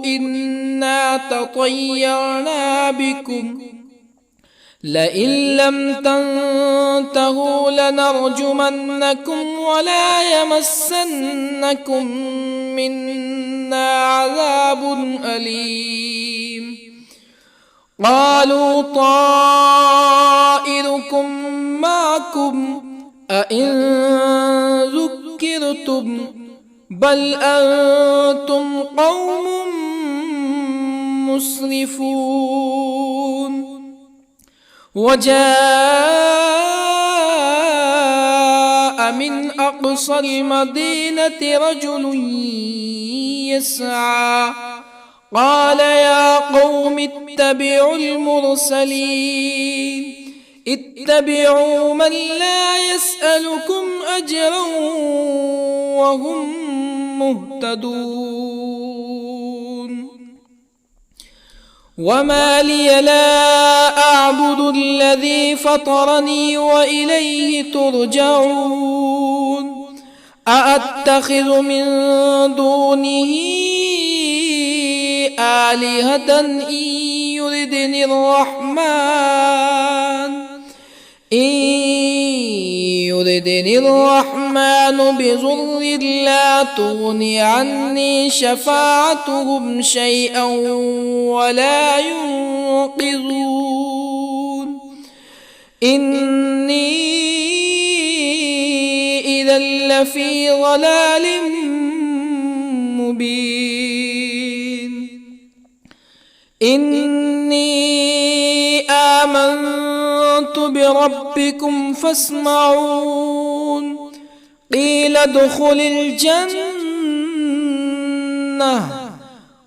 إنا تطيرنا بكم لئن لم تنتهوا لنرجمنكم ولا يمسنكم منا عذاب أليم قالوا طائركم معكم أئن ذكرتم بل أنتم قوم مسرفون وجاء من أقصى المدينة رجل يسعى قال يا قوم اتبعوا المرسلين اتبعوا من لا يسألكم أجرا وهم مهتدون وما لي لا أعبد الذي فطرني وإليه ترجعون أأتخذ من دونه آلهة إن يردني الرحمن بضر لا تغني عني شفاعتهم شيئا ولا ينقذون إني إذا لفي ضلال مبين إني آمنت بربكم فاسمعون قيل ادخل الجنة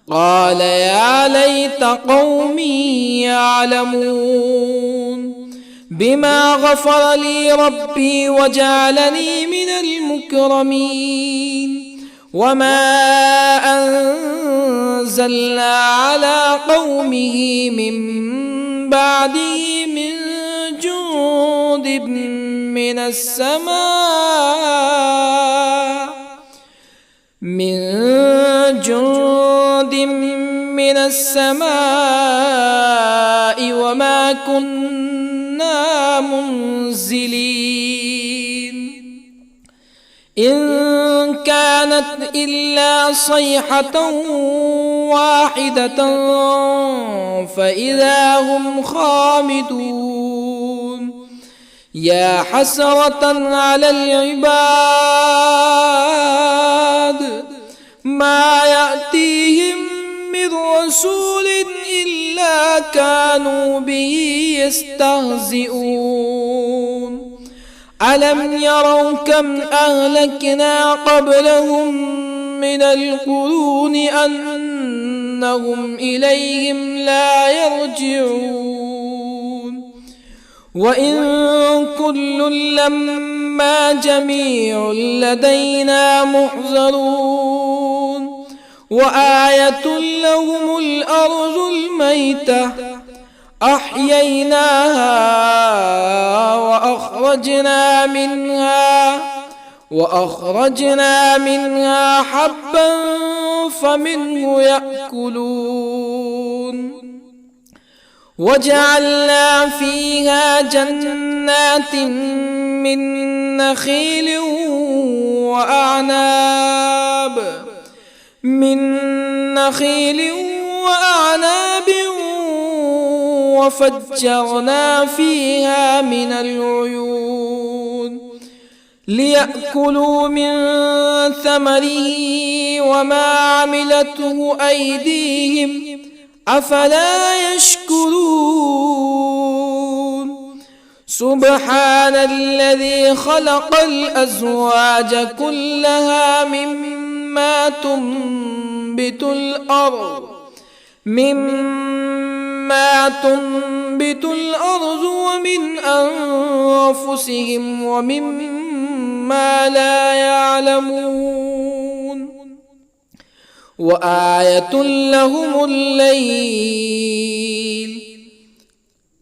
قال يا ليت قومي يعلمون بما غفر لي ربي وجعلني من المكرمين وما أنزلنا على قومه من بعده من جند من السماء وما كنا منزلين إن كانت إلا صيحة واحدة فإذا هم خامدون يا حسرة على العباد ما يأتيهم من رسول إلا كانوا به يستهزئون ألم يروا كم أهلكنا قبلهم من القرون أنهم إليهم لا يرجعون وإن كل لما جميع لدينا محضرون وآية لهم الأرض الميتة أحييناها وأخرجنا منها حبا فمنه يأكلون وجعلنا فيها جنات من نخيل وأعناب وفجرنا فيها من العيون ليأكلوا من ثمره وما عملته أيديهم أفلا يشكرون سبحان الذي خلق الأزواج كلها مما تنبت الأرض ومن أنفسهم ومما لا يعلمون وآية لهم الليل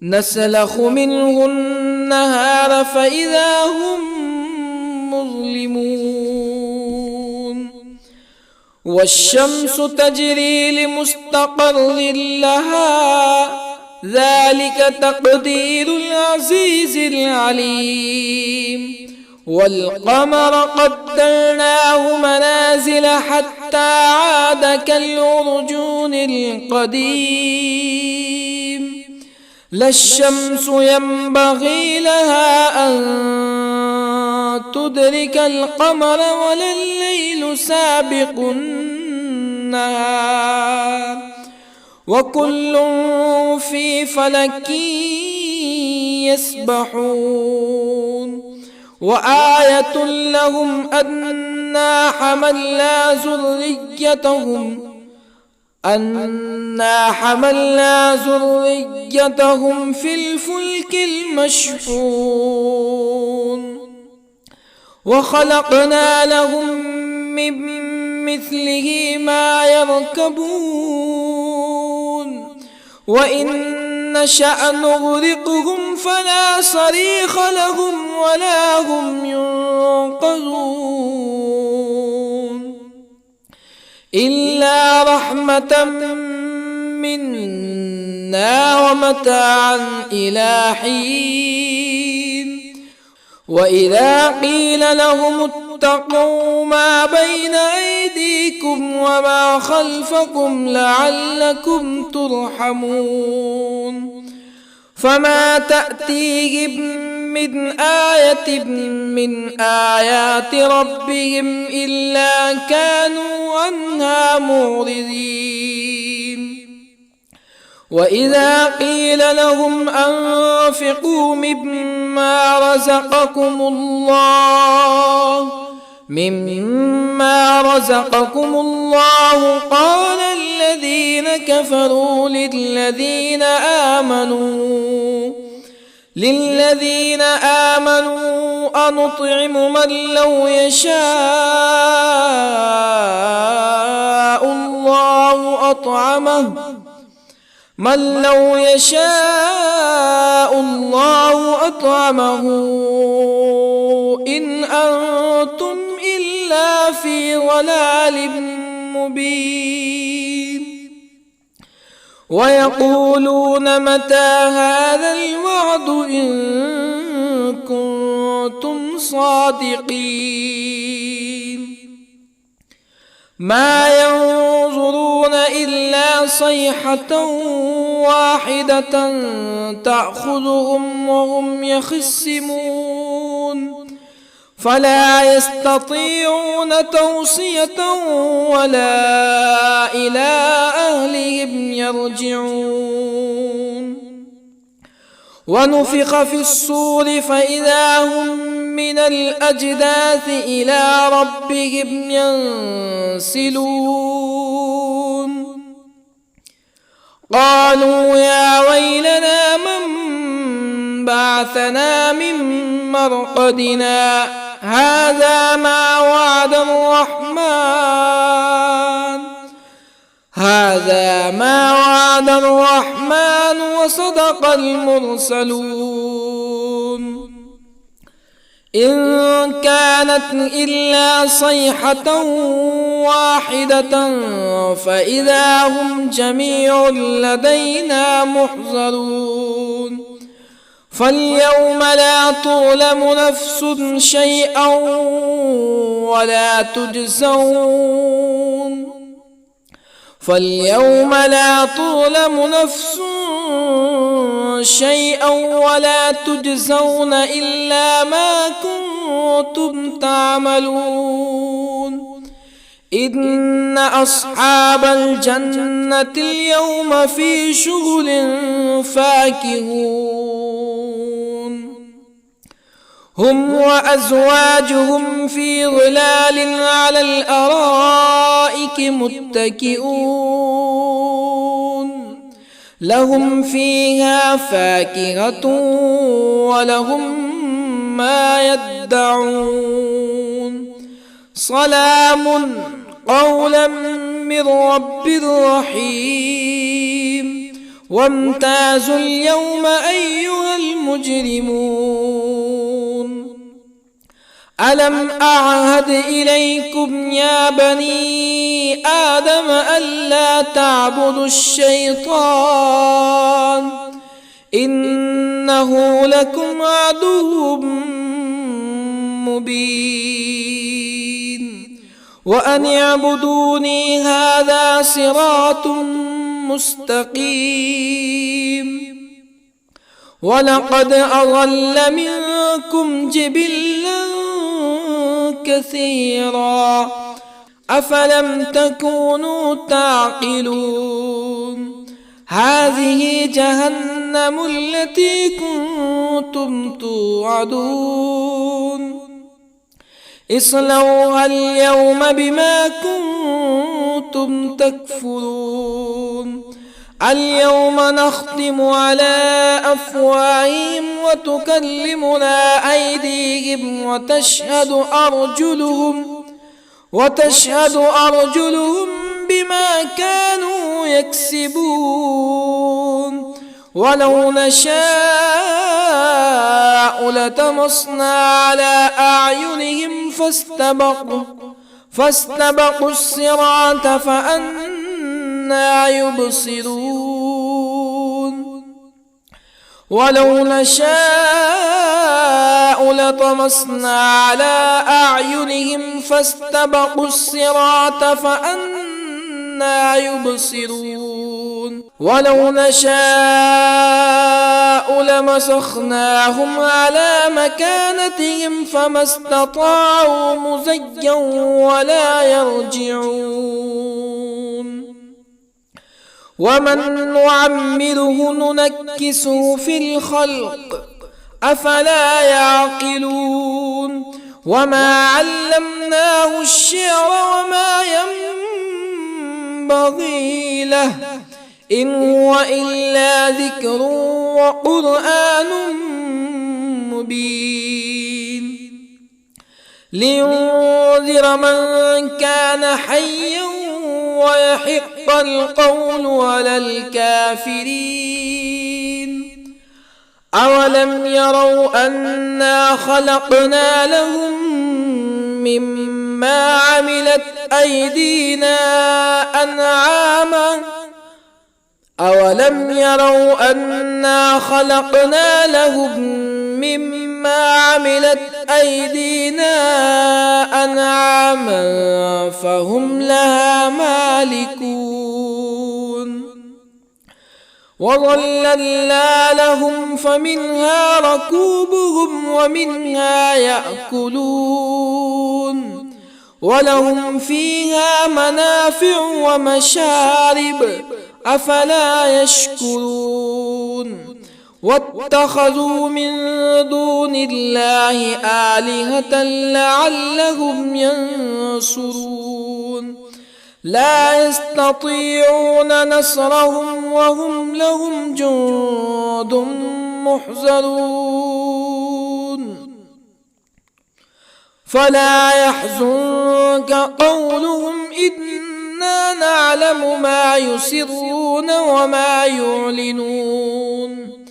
نسلخ منه النهار فإذا هم مظلمون والشمس تجري لمستقر لها ذلك تقدير العزيز العليم والقمر قدرناه منازل حتى عاد كالعرجون القديم لا الشمس ينبغي لها أن تدرك القمر ولا الليل سابق النهار وكل في فلك يسبحون وآية لهم أنا حملنا ذريتهم في الفلك المشحون وخلقنا لهم من مثله ما يركبون وإن نشأ نغرقهم فلا صريخ لهم ولا هم ينقذون إلا رحمة منا ومتاعا إلى حين وإذا قيل لهم اتقوا ما بين أيديكم وما خلفكم لعلكم ترحمون فما تأتيهم من آية من آيات ربهم إلا كانوا عنها معرضين وإذا قيل لهم أنفقوا مما رزقكم الله قال الذين كفروا للذين آمنوا أنطعم من لو يشاء الله أطعمه إن أنتم إلا في ضلال مبين ويقولون متى هذا الوعد إن كنتم صادقين ما ينظرون إلا صيحة واحدة تأخذهم وهم يخصمون فلا يستطيعون توصية ولا إلى أهلهم يرجعون ونفخ في الصور فإذا هم من الأجداث إلى ربهم ينسلون قالوا يا ويلنا من بعثنا من مرقدنا هذا ما وعد الرحمن وصدق المرسلون إن كانت إلا صيحة واحدة فإذا هم جميع لدينا محضرون فاليوم لا تظلم نفس شيئا ولا تجزون إلا ما كنتم تعملون إن أصحاب الجنة اليوم في شغل فاكهون هم وأزواجهم في ظلال على الأرائك متكئون لهم فيها فاكهة ولهم ما يدعون سلام قولا من رب رحيم وامتازوا اليوم أيها المجرمون ألم أعهد إليكم يا بني آدم ألا تعبدوا الشيطان إنه لكم عدو مبين وأن اعبدوني هذا صراط مستقيم ولقد أضل منكم جبلا كثيرا أفلم تكونوا تعقلون هذه جهنم التي كنتم توعدون اصلوها اليوم بما كنتم تكفرون اليوم نختم على أفواههم وتكلمنا أيديهم وتشهد أرجلهم بما كانوا يكسبون ولو نشاء لطمسنا على أعينهم فاستبقوا الصراط فأنى يبصرون ولو نشاء لطمسنا على أعينهم فاستبقوا الصراط فأنى يبصرون ولو نشاء لمسخناهم على مكانتهم فما استطاعوا مزيا ولا يرجعون ومن نعمره ننكسه في الخلق أفلا يعقلون وما علمناه الشعر وما ينبغي له إن هو إلا ذكر وقرآن مبين لينذر من كان حيا ويحق القول على الكافرين أولم يروا أنا خلقنا لهم مما عملت أيدينا أنعاما أولم يروا أنا خلقنا لهم مما عملت أيدينا أنعاما فهم لها مالكون وظللنا لهم فمنها ركوبهم ومنها يأكلون ولهم فيها منافع ومشارب أفلا يشكرون واتخذوا من دون الله آلهة لعلهم ينصرون لا يستطيعون نصرهم وهم لهم جند محضرون فلا يحزنك قولهم إنا نعلم ما يسرون وما يعلنون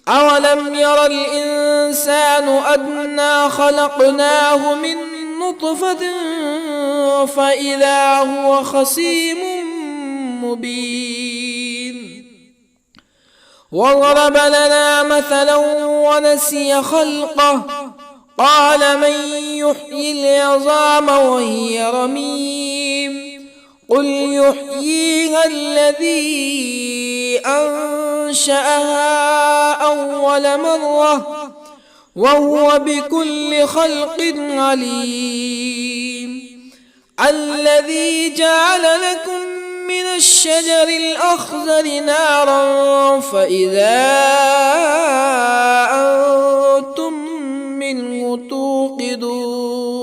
أولم ير الإنسان أنا خلقناه من نطفة فإذا هو خصيم مبين وضرب لنا مثلا ونسي خلقه قال من يحيي العظام وهي رميم قل يحييها الذي أنشأها أول مرة وهو بكل خلق عليم الذي جعل لكم من الشجر الأخضر نارا فإذا أنتم منه توقدون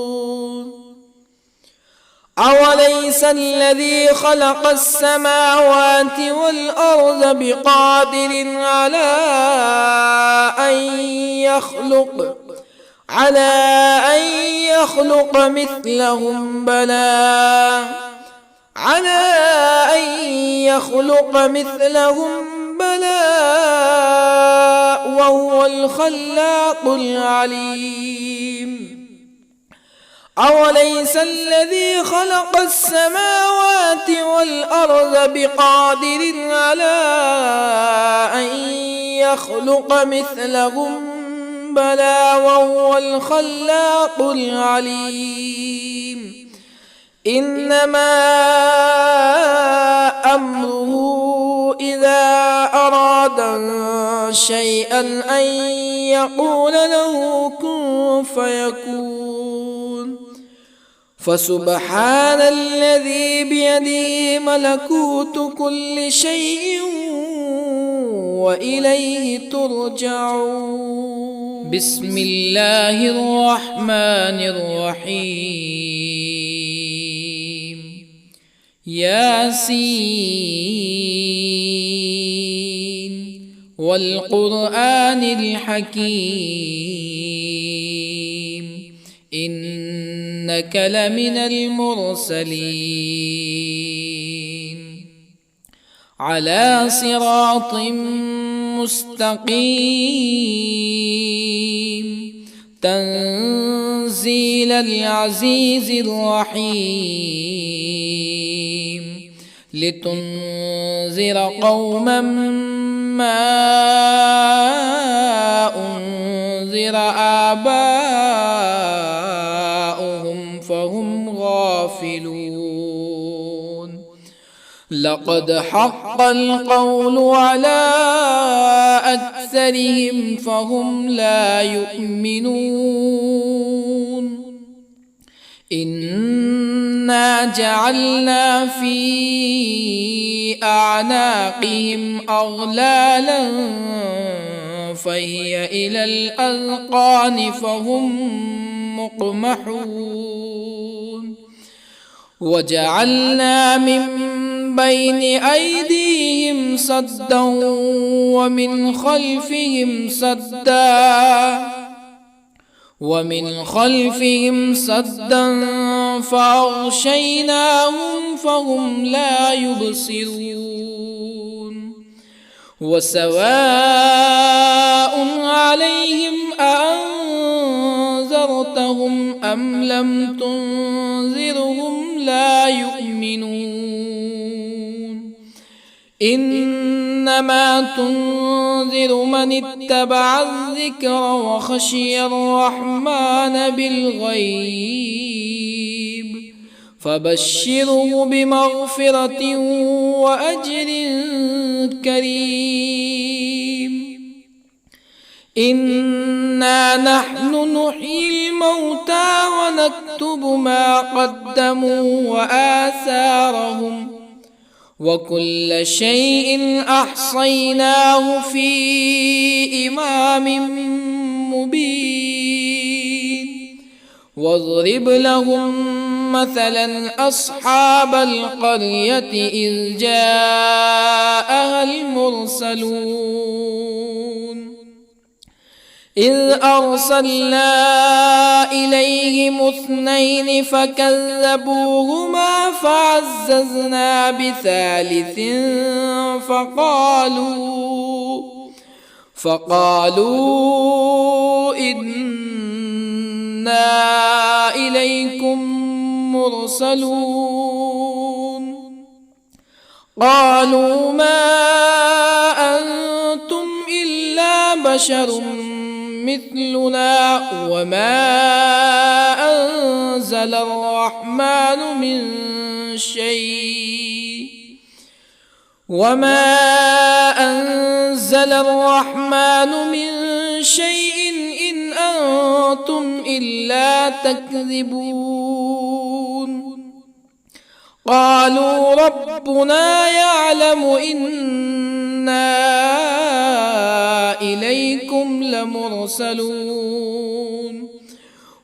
أوليس الذي خلق السماوات والأرض بقادر على أن يخلق مثلهم بلى وهو الخلاق العليم أوليس الذي خلق السماوات والأرض بقادر على أن يخلق مثلهم بلى وهو الخلاق العليم إنما أمره إذا أراد شيئا أن يقول له كن فيكون فسبحان الذي بيده ملكوت كل شيء وإليه ترجعون. بسم الله الرحمن الرحيم. ياسين والقرآن الحكيم إنك لمن المرسلين على صراط مستقيم تنزيل العزيز الرحيم لتنذر قوما ما أنذر آباؤهم فهم غافلون لقد حق القول على أكثرهم فهم لا يؤمنون إنا جعلنا في أعناقهم أغلالا فهي إلى الأذقان فهم مقمحون وجعلنا من بين أيديهم سدا ومن خلفهم سدا فأغشيناهم فهم لا يبصرون وسواء عليهم أأنذرتهم أم لم تنذرهم لا يؤمنون إنما تنذر من اتبع الذكر وخشي الرحمن بالغيب فبشره بمغفرة وأجر كريم إنا نحن نحيي الموتى ونكتب ما قدموا وآثارهم وكل شيء أحصيناه في إمام مبين واضرب لهم مثلا أصحاب القرية إذ جاءها المرسلون إذ أرسلنا إليهم اثنين فكذبوهما فعززنا بثالث فقالوا إنا إليكم مرسلون قالوا ما أنتم إلا بشر مثلنا وما أنزل الرحمن من شيء إن أنتم إلا تكذبون قالوا ربنا يعلم إنا إليكم لمرسلون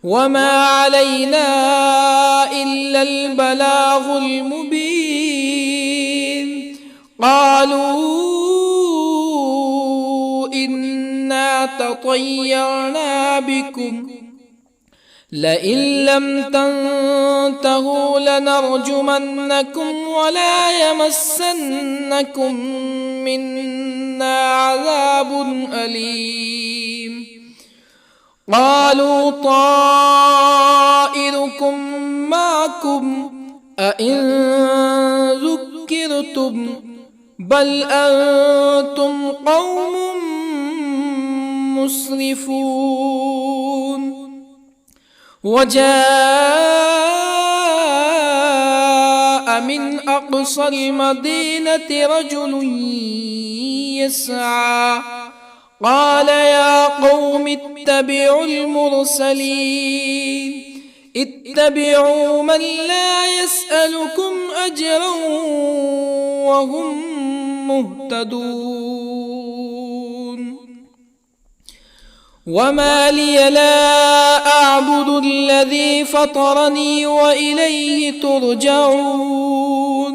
وما علينا إلا البلاغ المبين قالوا إنا تطيرنا بكم لئن لم تنتهوا لنرجمنكم ولا يمسنكم منا عذاب أليم قالوا طائركم أئن ذكرتم بل أنتم قوم مسرفون. وجاء من أقصى المدينة رجل يسعى قال يا قوم اتبعوا المرسلين اتبعوا من لا يسألكم أجرا وهم مهتدون. وما لي لا أعبد الذي فطرني وإليه ترجعون.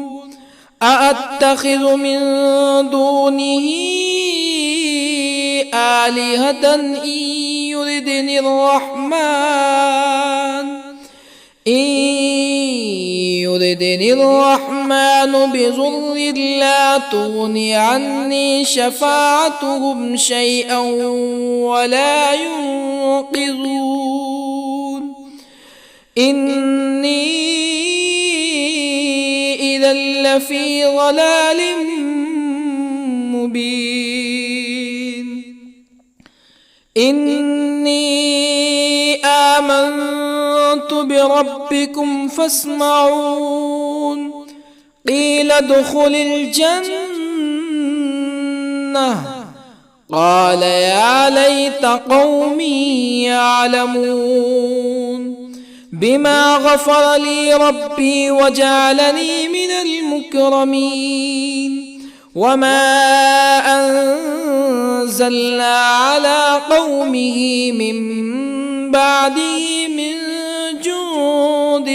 أأتخذ من دونه آلهة إن يردني الرحمن بضر لا تغن عني شفاعتهم شيئا ولا ينقذون. إني إذا لفي ضلال مبين. إني آمنت بربكم فاسمعون. قيل ادخل الجنة قال يا ليت قومي يعلمون. بما غفر لي ربي وجعلني من المكرمين. وما أنزلنا على قومه من بعده من جند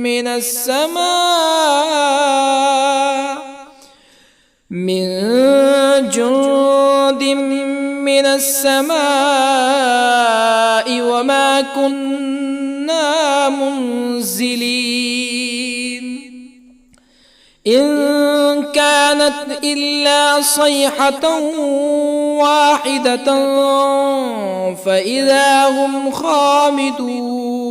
من السماء وما كنا منزلين. إن كانت إلا صيحة واحدة فإذا هم خامدون.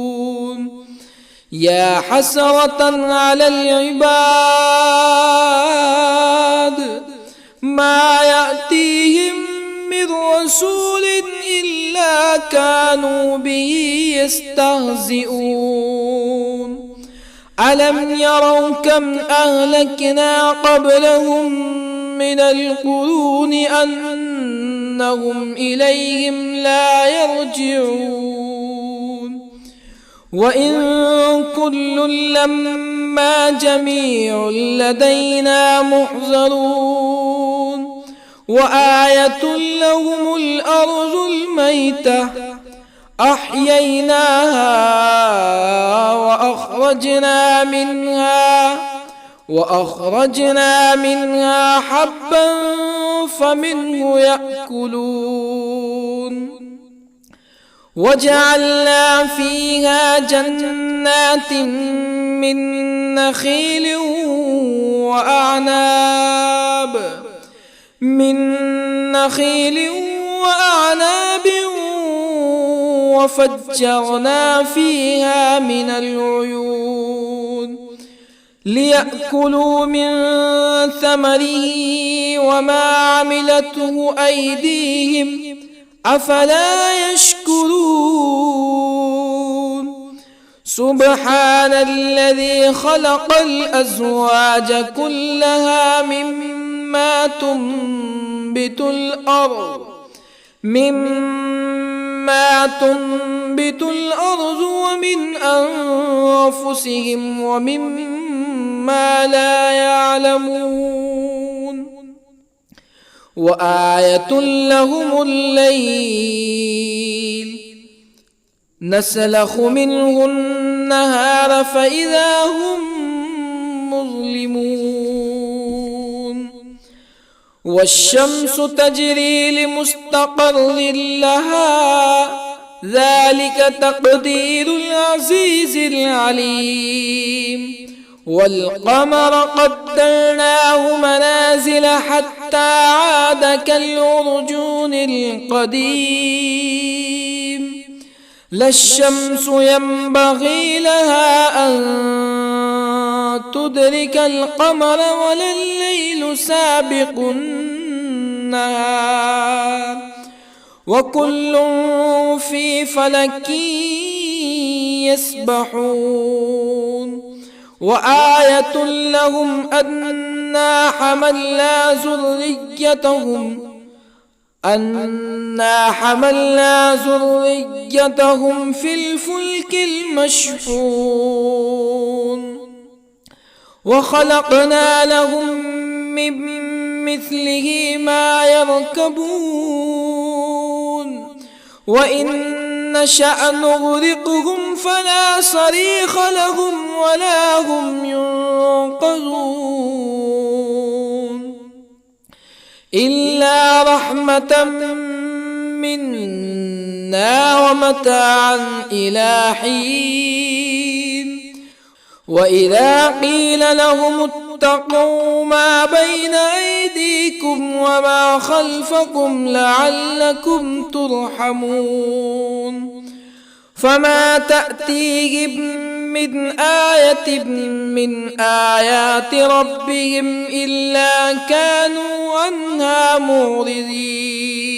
يا حسرة على العباد ما يأتيهم من رسول إلا كانوا به يستهزئون. ألم يروا كم أهلكنا قبلهم من القرون أنهم إليهم لا يرجعون. وإن كل لما جميع لدينا محضرون. وآية لهم الأرض الميتة أحييناها وأخرجنا منها حبا فمنه يأكلون. وجعلنا فيها جنات من نخيل وأعناب وفجرنا فيها من العيون ليأكلوا من ثمره وما عملته أيديهم أفلا يشكرون. سبحان الذي خلق الأزواج كلها مما تنبت الأرض ومن أنفسهم ومما لا يعلمون. وآية لهم الليل نسلخ منه النهار فإذا هم مظلمون. والشمس تجري لمستقر لها ذلك تقدير العزيز العليم. والقمر قدرناه منازل حتى عاد كالعرجون القديم. لا الشمس ينبغي لها أن تدرك القمر ولا الليل سابق النهار وكل في فلك يسبحون وآية لهم أنا حملنا ذريتهم في الفلك المشحون وخلقنا لهم من مثله ما يركبون وإن نشأ نغرقهم فلا صريخ لهم ولا هم ينقذون إلا رحمة منا ومتاعا إلى حين وإذا قيل لهم اتقوا ما بين أيديكم وما خلفكم لعلكم ترحمون فما تأتيهم من آية من آيات ربهم إلا كانوا عنها معرضين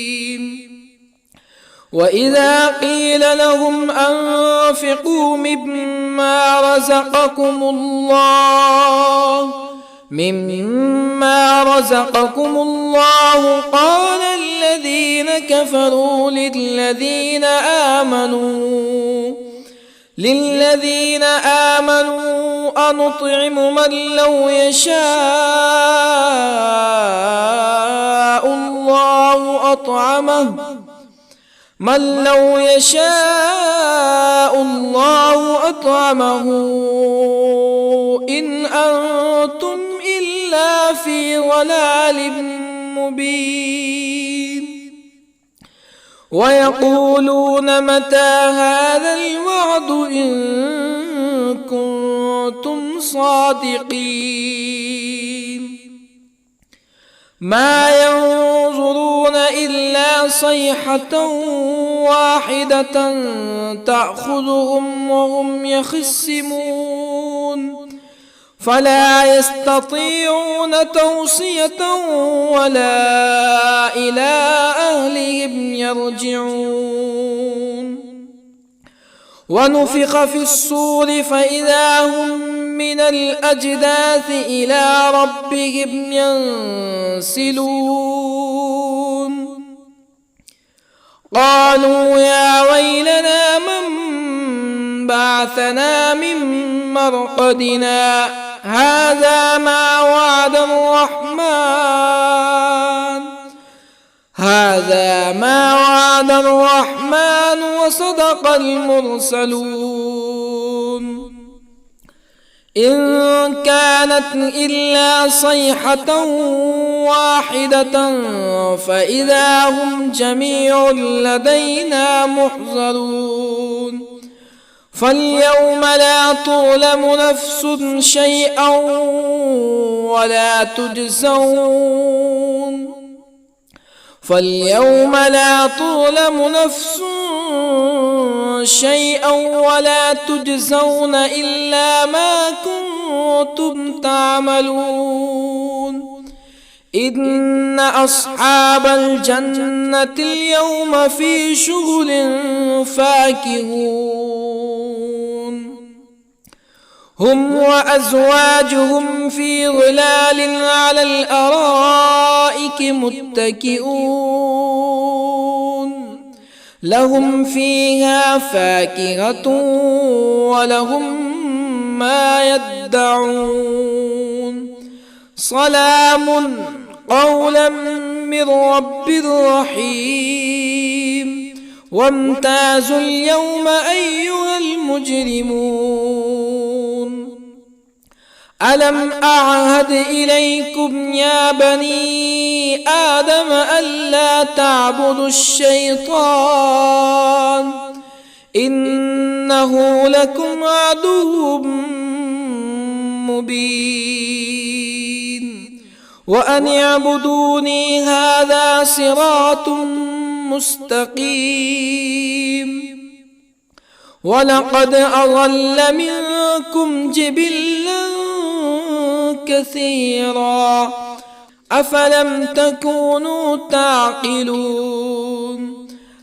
وإذا قيل لهم أنفقوا مما رزقكم الله قال الذين كفروا للذين آمنوا أنطعم من لو يشاء الله أطعمه إن أنتم إلا في ضلال مبين ويقولون متى هذا الوعد إن كنتم صادقين ما ينظرون إلا صيحة واحدة تأخذهم وهم يخصمون فلا يستطيعون توصية ولا إلى أهلهم يرجعون ونفخ في الصور فإذا هم من الأجداث إلى ربهم ينسلون قالوا يا ويلنا من بعثنا من مرقدنا هذا ما وعد الرحمن وصدق المرسلون إن كانت إلا صيحة واحدة فإذا هم جميع لدينا محضرون فاليوم لا تظلم نفس شيئا ولا تجزون إلا ما كنتم تعملون إن أصحاب الجنة اليوم في شغل فاكهون هم وأزواجهم في ظلال على الأرائك متكئون لهم فيها فاكهة ولهم ما يدعون سلام قولا من رب رحيم وامتازوا اليوم أيها المجرمون ألم أعهد إليكم يا بني آدم ألا تعبدوا الشيطان إنه لكم عدو مبين وأن اعبدوني هذا صراط مستقيم ولقد أضل منكم جبلا كثيرا أفلم تكونوا تعقلون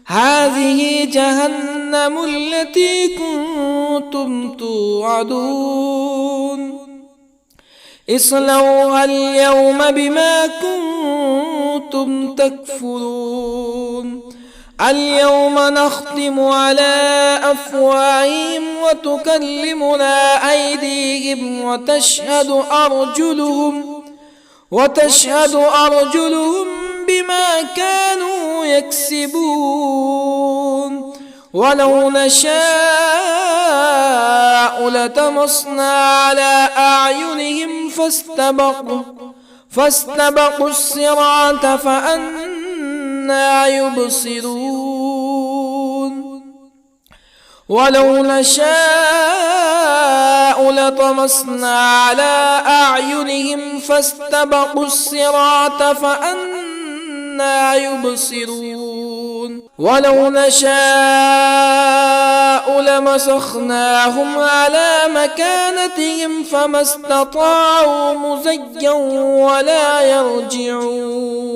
هذه جهنم التي كنتم توعدون اصلوها اليوم بما كنتم تكفرون اليوم نختم على أفواههم وتكلمنا أيديهم وتشهد أرجلهم بما كانوا يكسبون ولو نشاء لطمسنا على أعينهم فاستبقوا الصراط فأنى يبصرون ولو نشاء لطمسنا على أعينهم فاستبقوا الصراط فأنى يبصرون ولو نشاء لمسخناهم على مكانتهم فما استطاعوا مزيا ولا يرجعون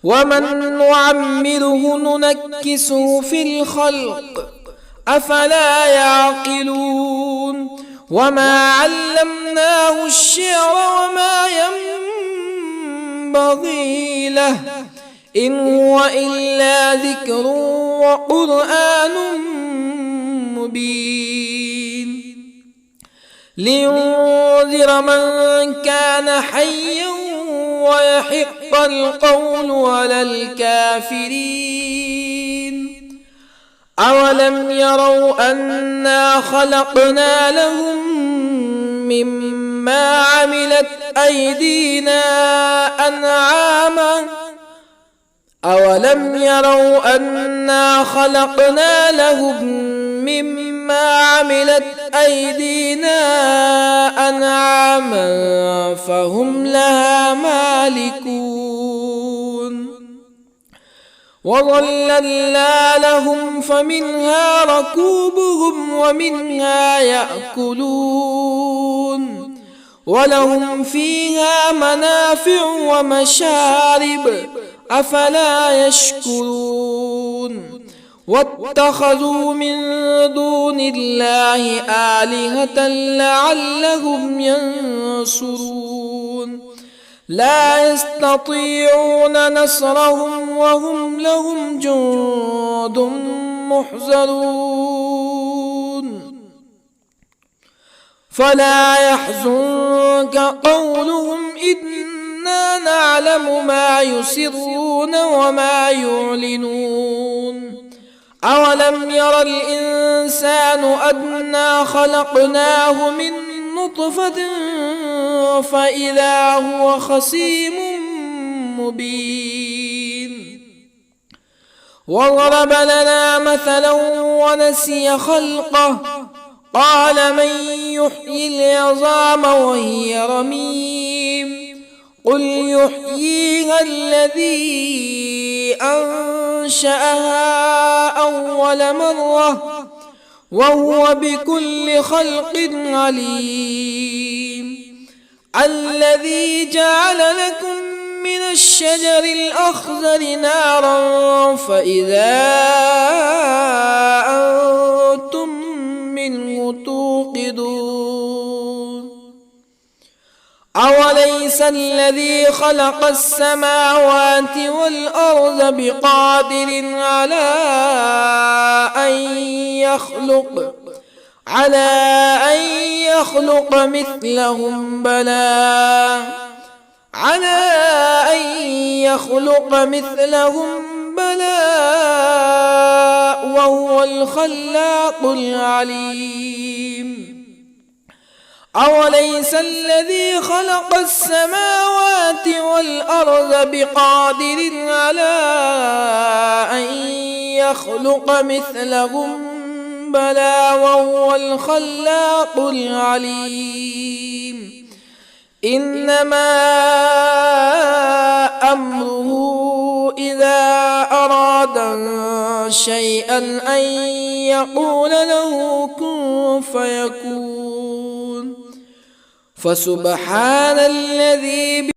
ومن نعمره ننكسه في الخلق أفلا يعقلون وما علمناه الشعر وما ينبغي له إن هو إلا ذكر وقرآن مبين لينذر من كان حيا ويحق القول على الكافرين أولم يروا أنا خلقنا لهم مما عملت أيدينا أنعاما أولم يروا أنا خلقنا لهم مما عملت أيدينا أنعاما فهم لها مالكون وظللنا لهم فمنها ركوبهم ومنها يأكلون ولهم فيها منافع ومشارب أفلا يشكرون واتخذوا من دون الله آلهة لعلهم ينصرون لا يستطيعون نصرهم وهم لهم جند محضرون فلا يحزنك قولهم إنا نعلم ما يسرون وما يعلنون أولم ير الإنسان أنا خلقناه من نطفة فإذا هو خصيم مبين وضرب لنا مثلا ونسي خلقه قال من يحيي العظام وهي رميم قل يحييها الذي أنشأها أول مرة وهو بكل خلق عليم الذي جعل لكم من الشجر الأخضر نارا فإذا أنتم منه توقدون أوليس الذي خلق السماوات والأرض بقادر على أن يخلق مثلهم بلى وهو الخلاق العليم أوليس الذي خلق السماوات والأرض بقادر على أن يخلق مثلهم بلى وهو الخلاق العليم إنما أمره إذا أراد شيئا أن يقول له كن فيكون فسبحان الذي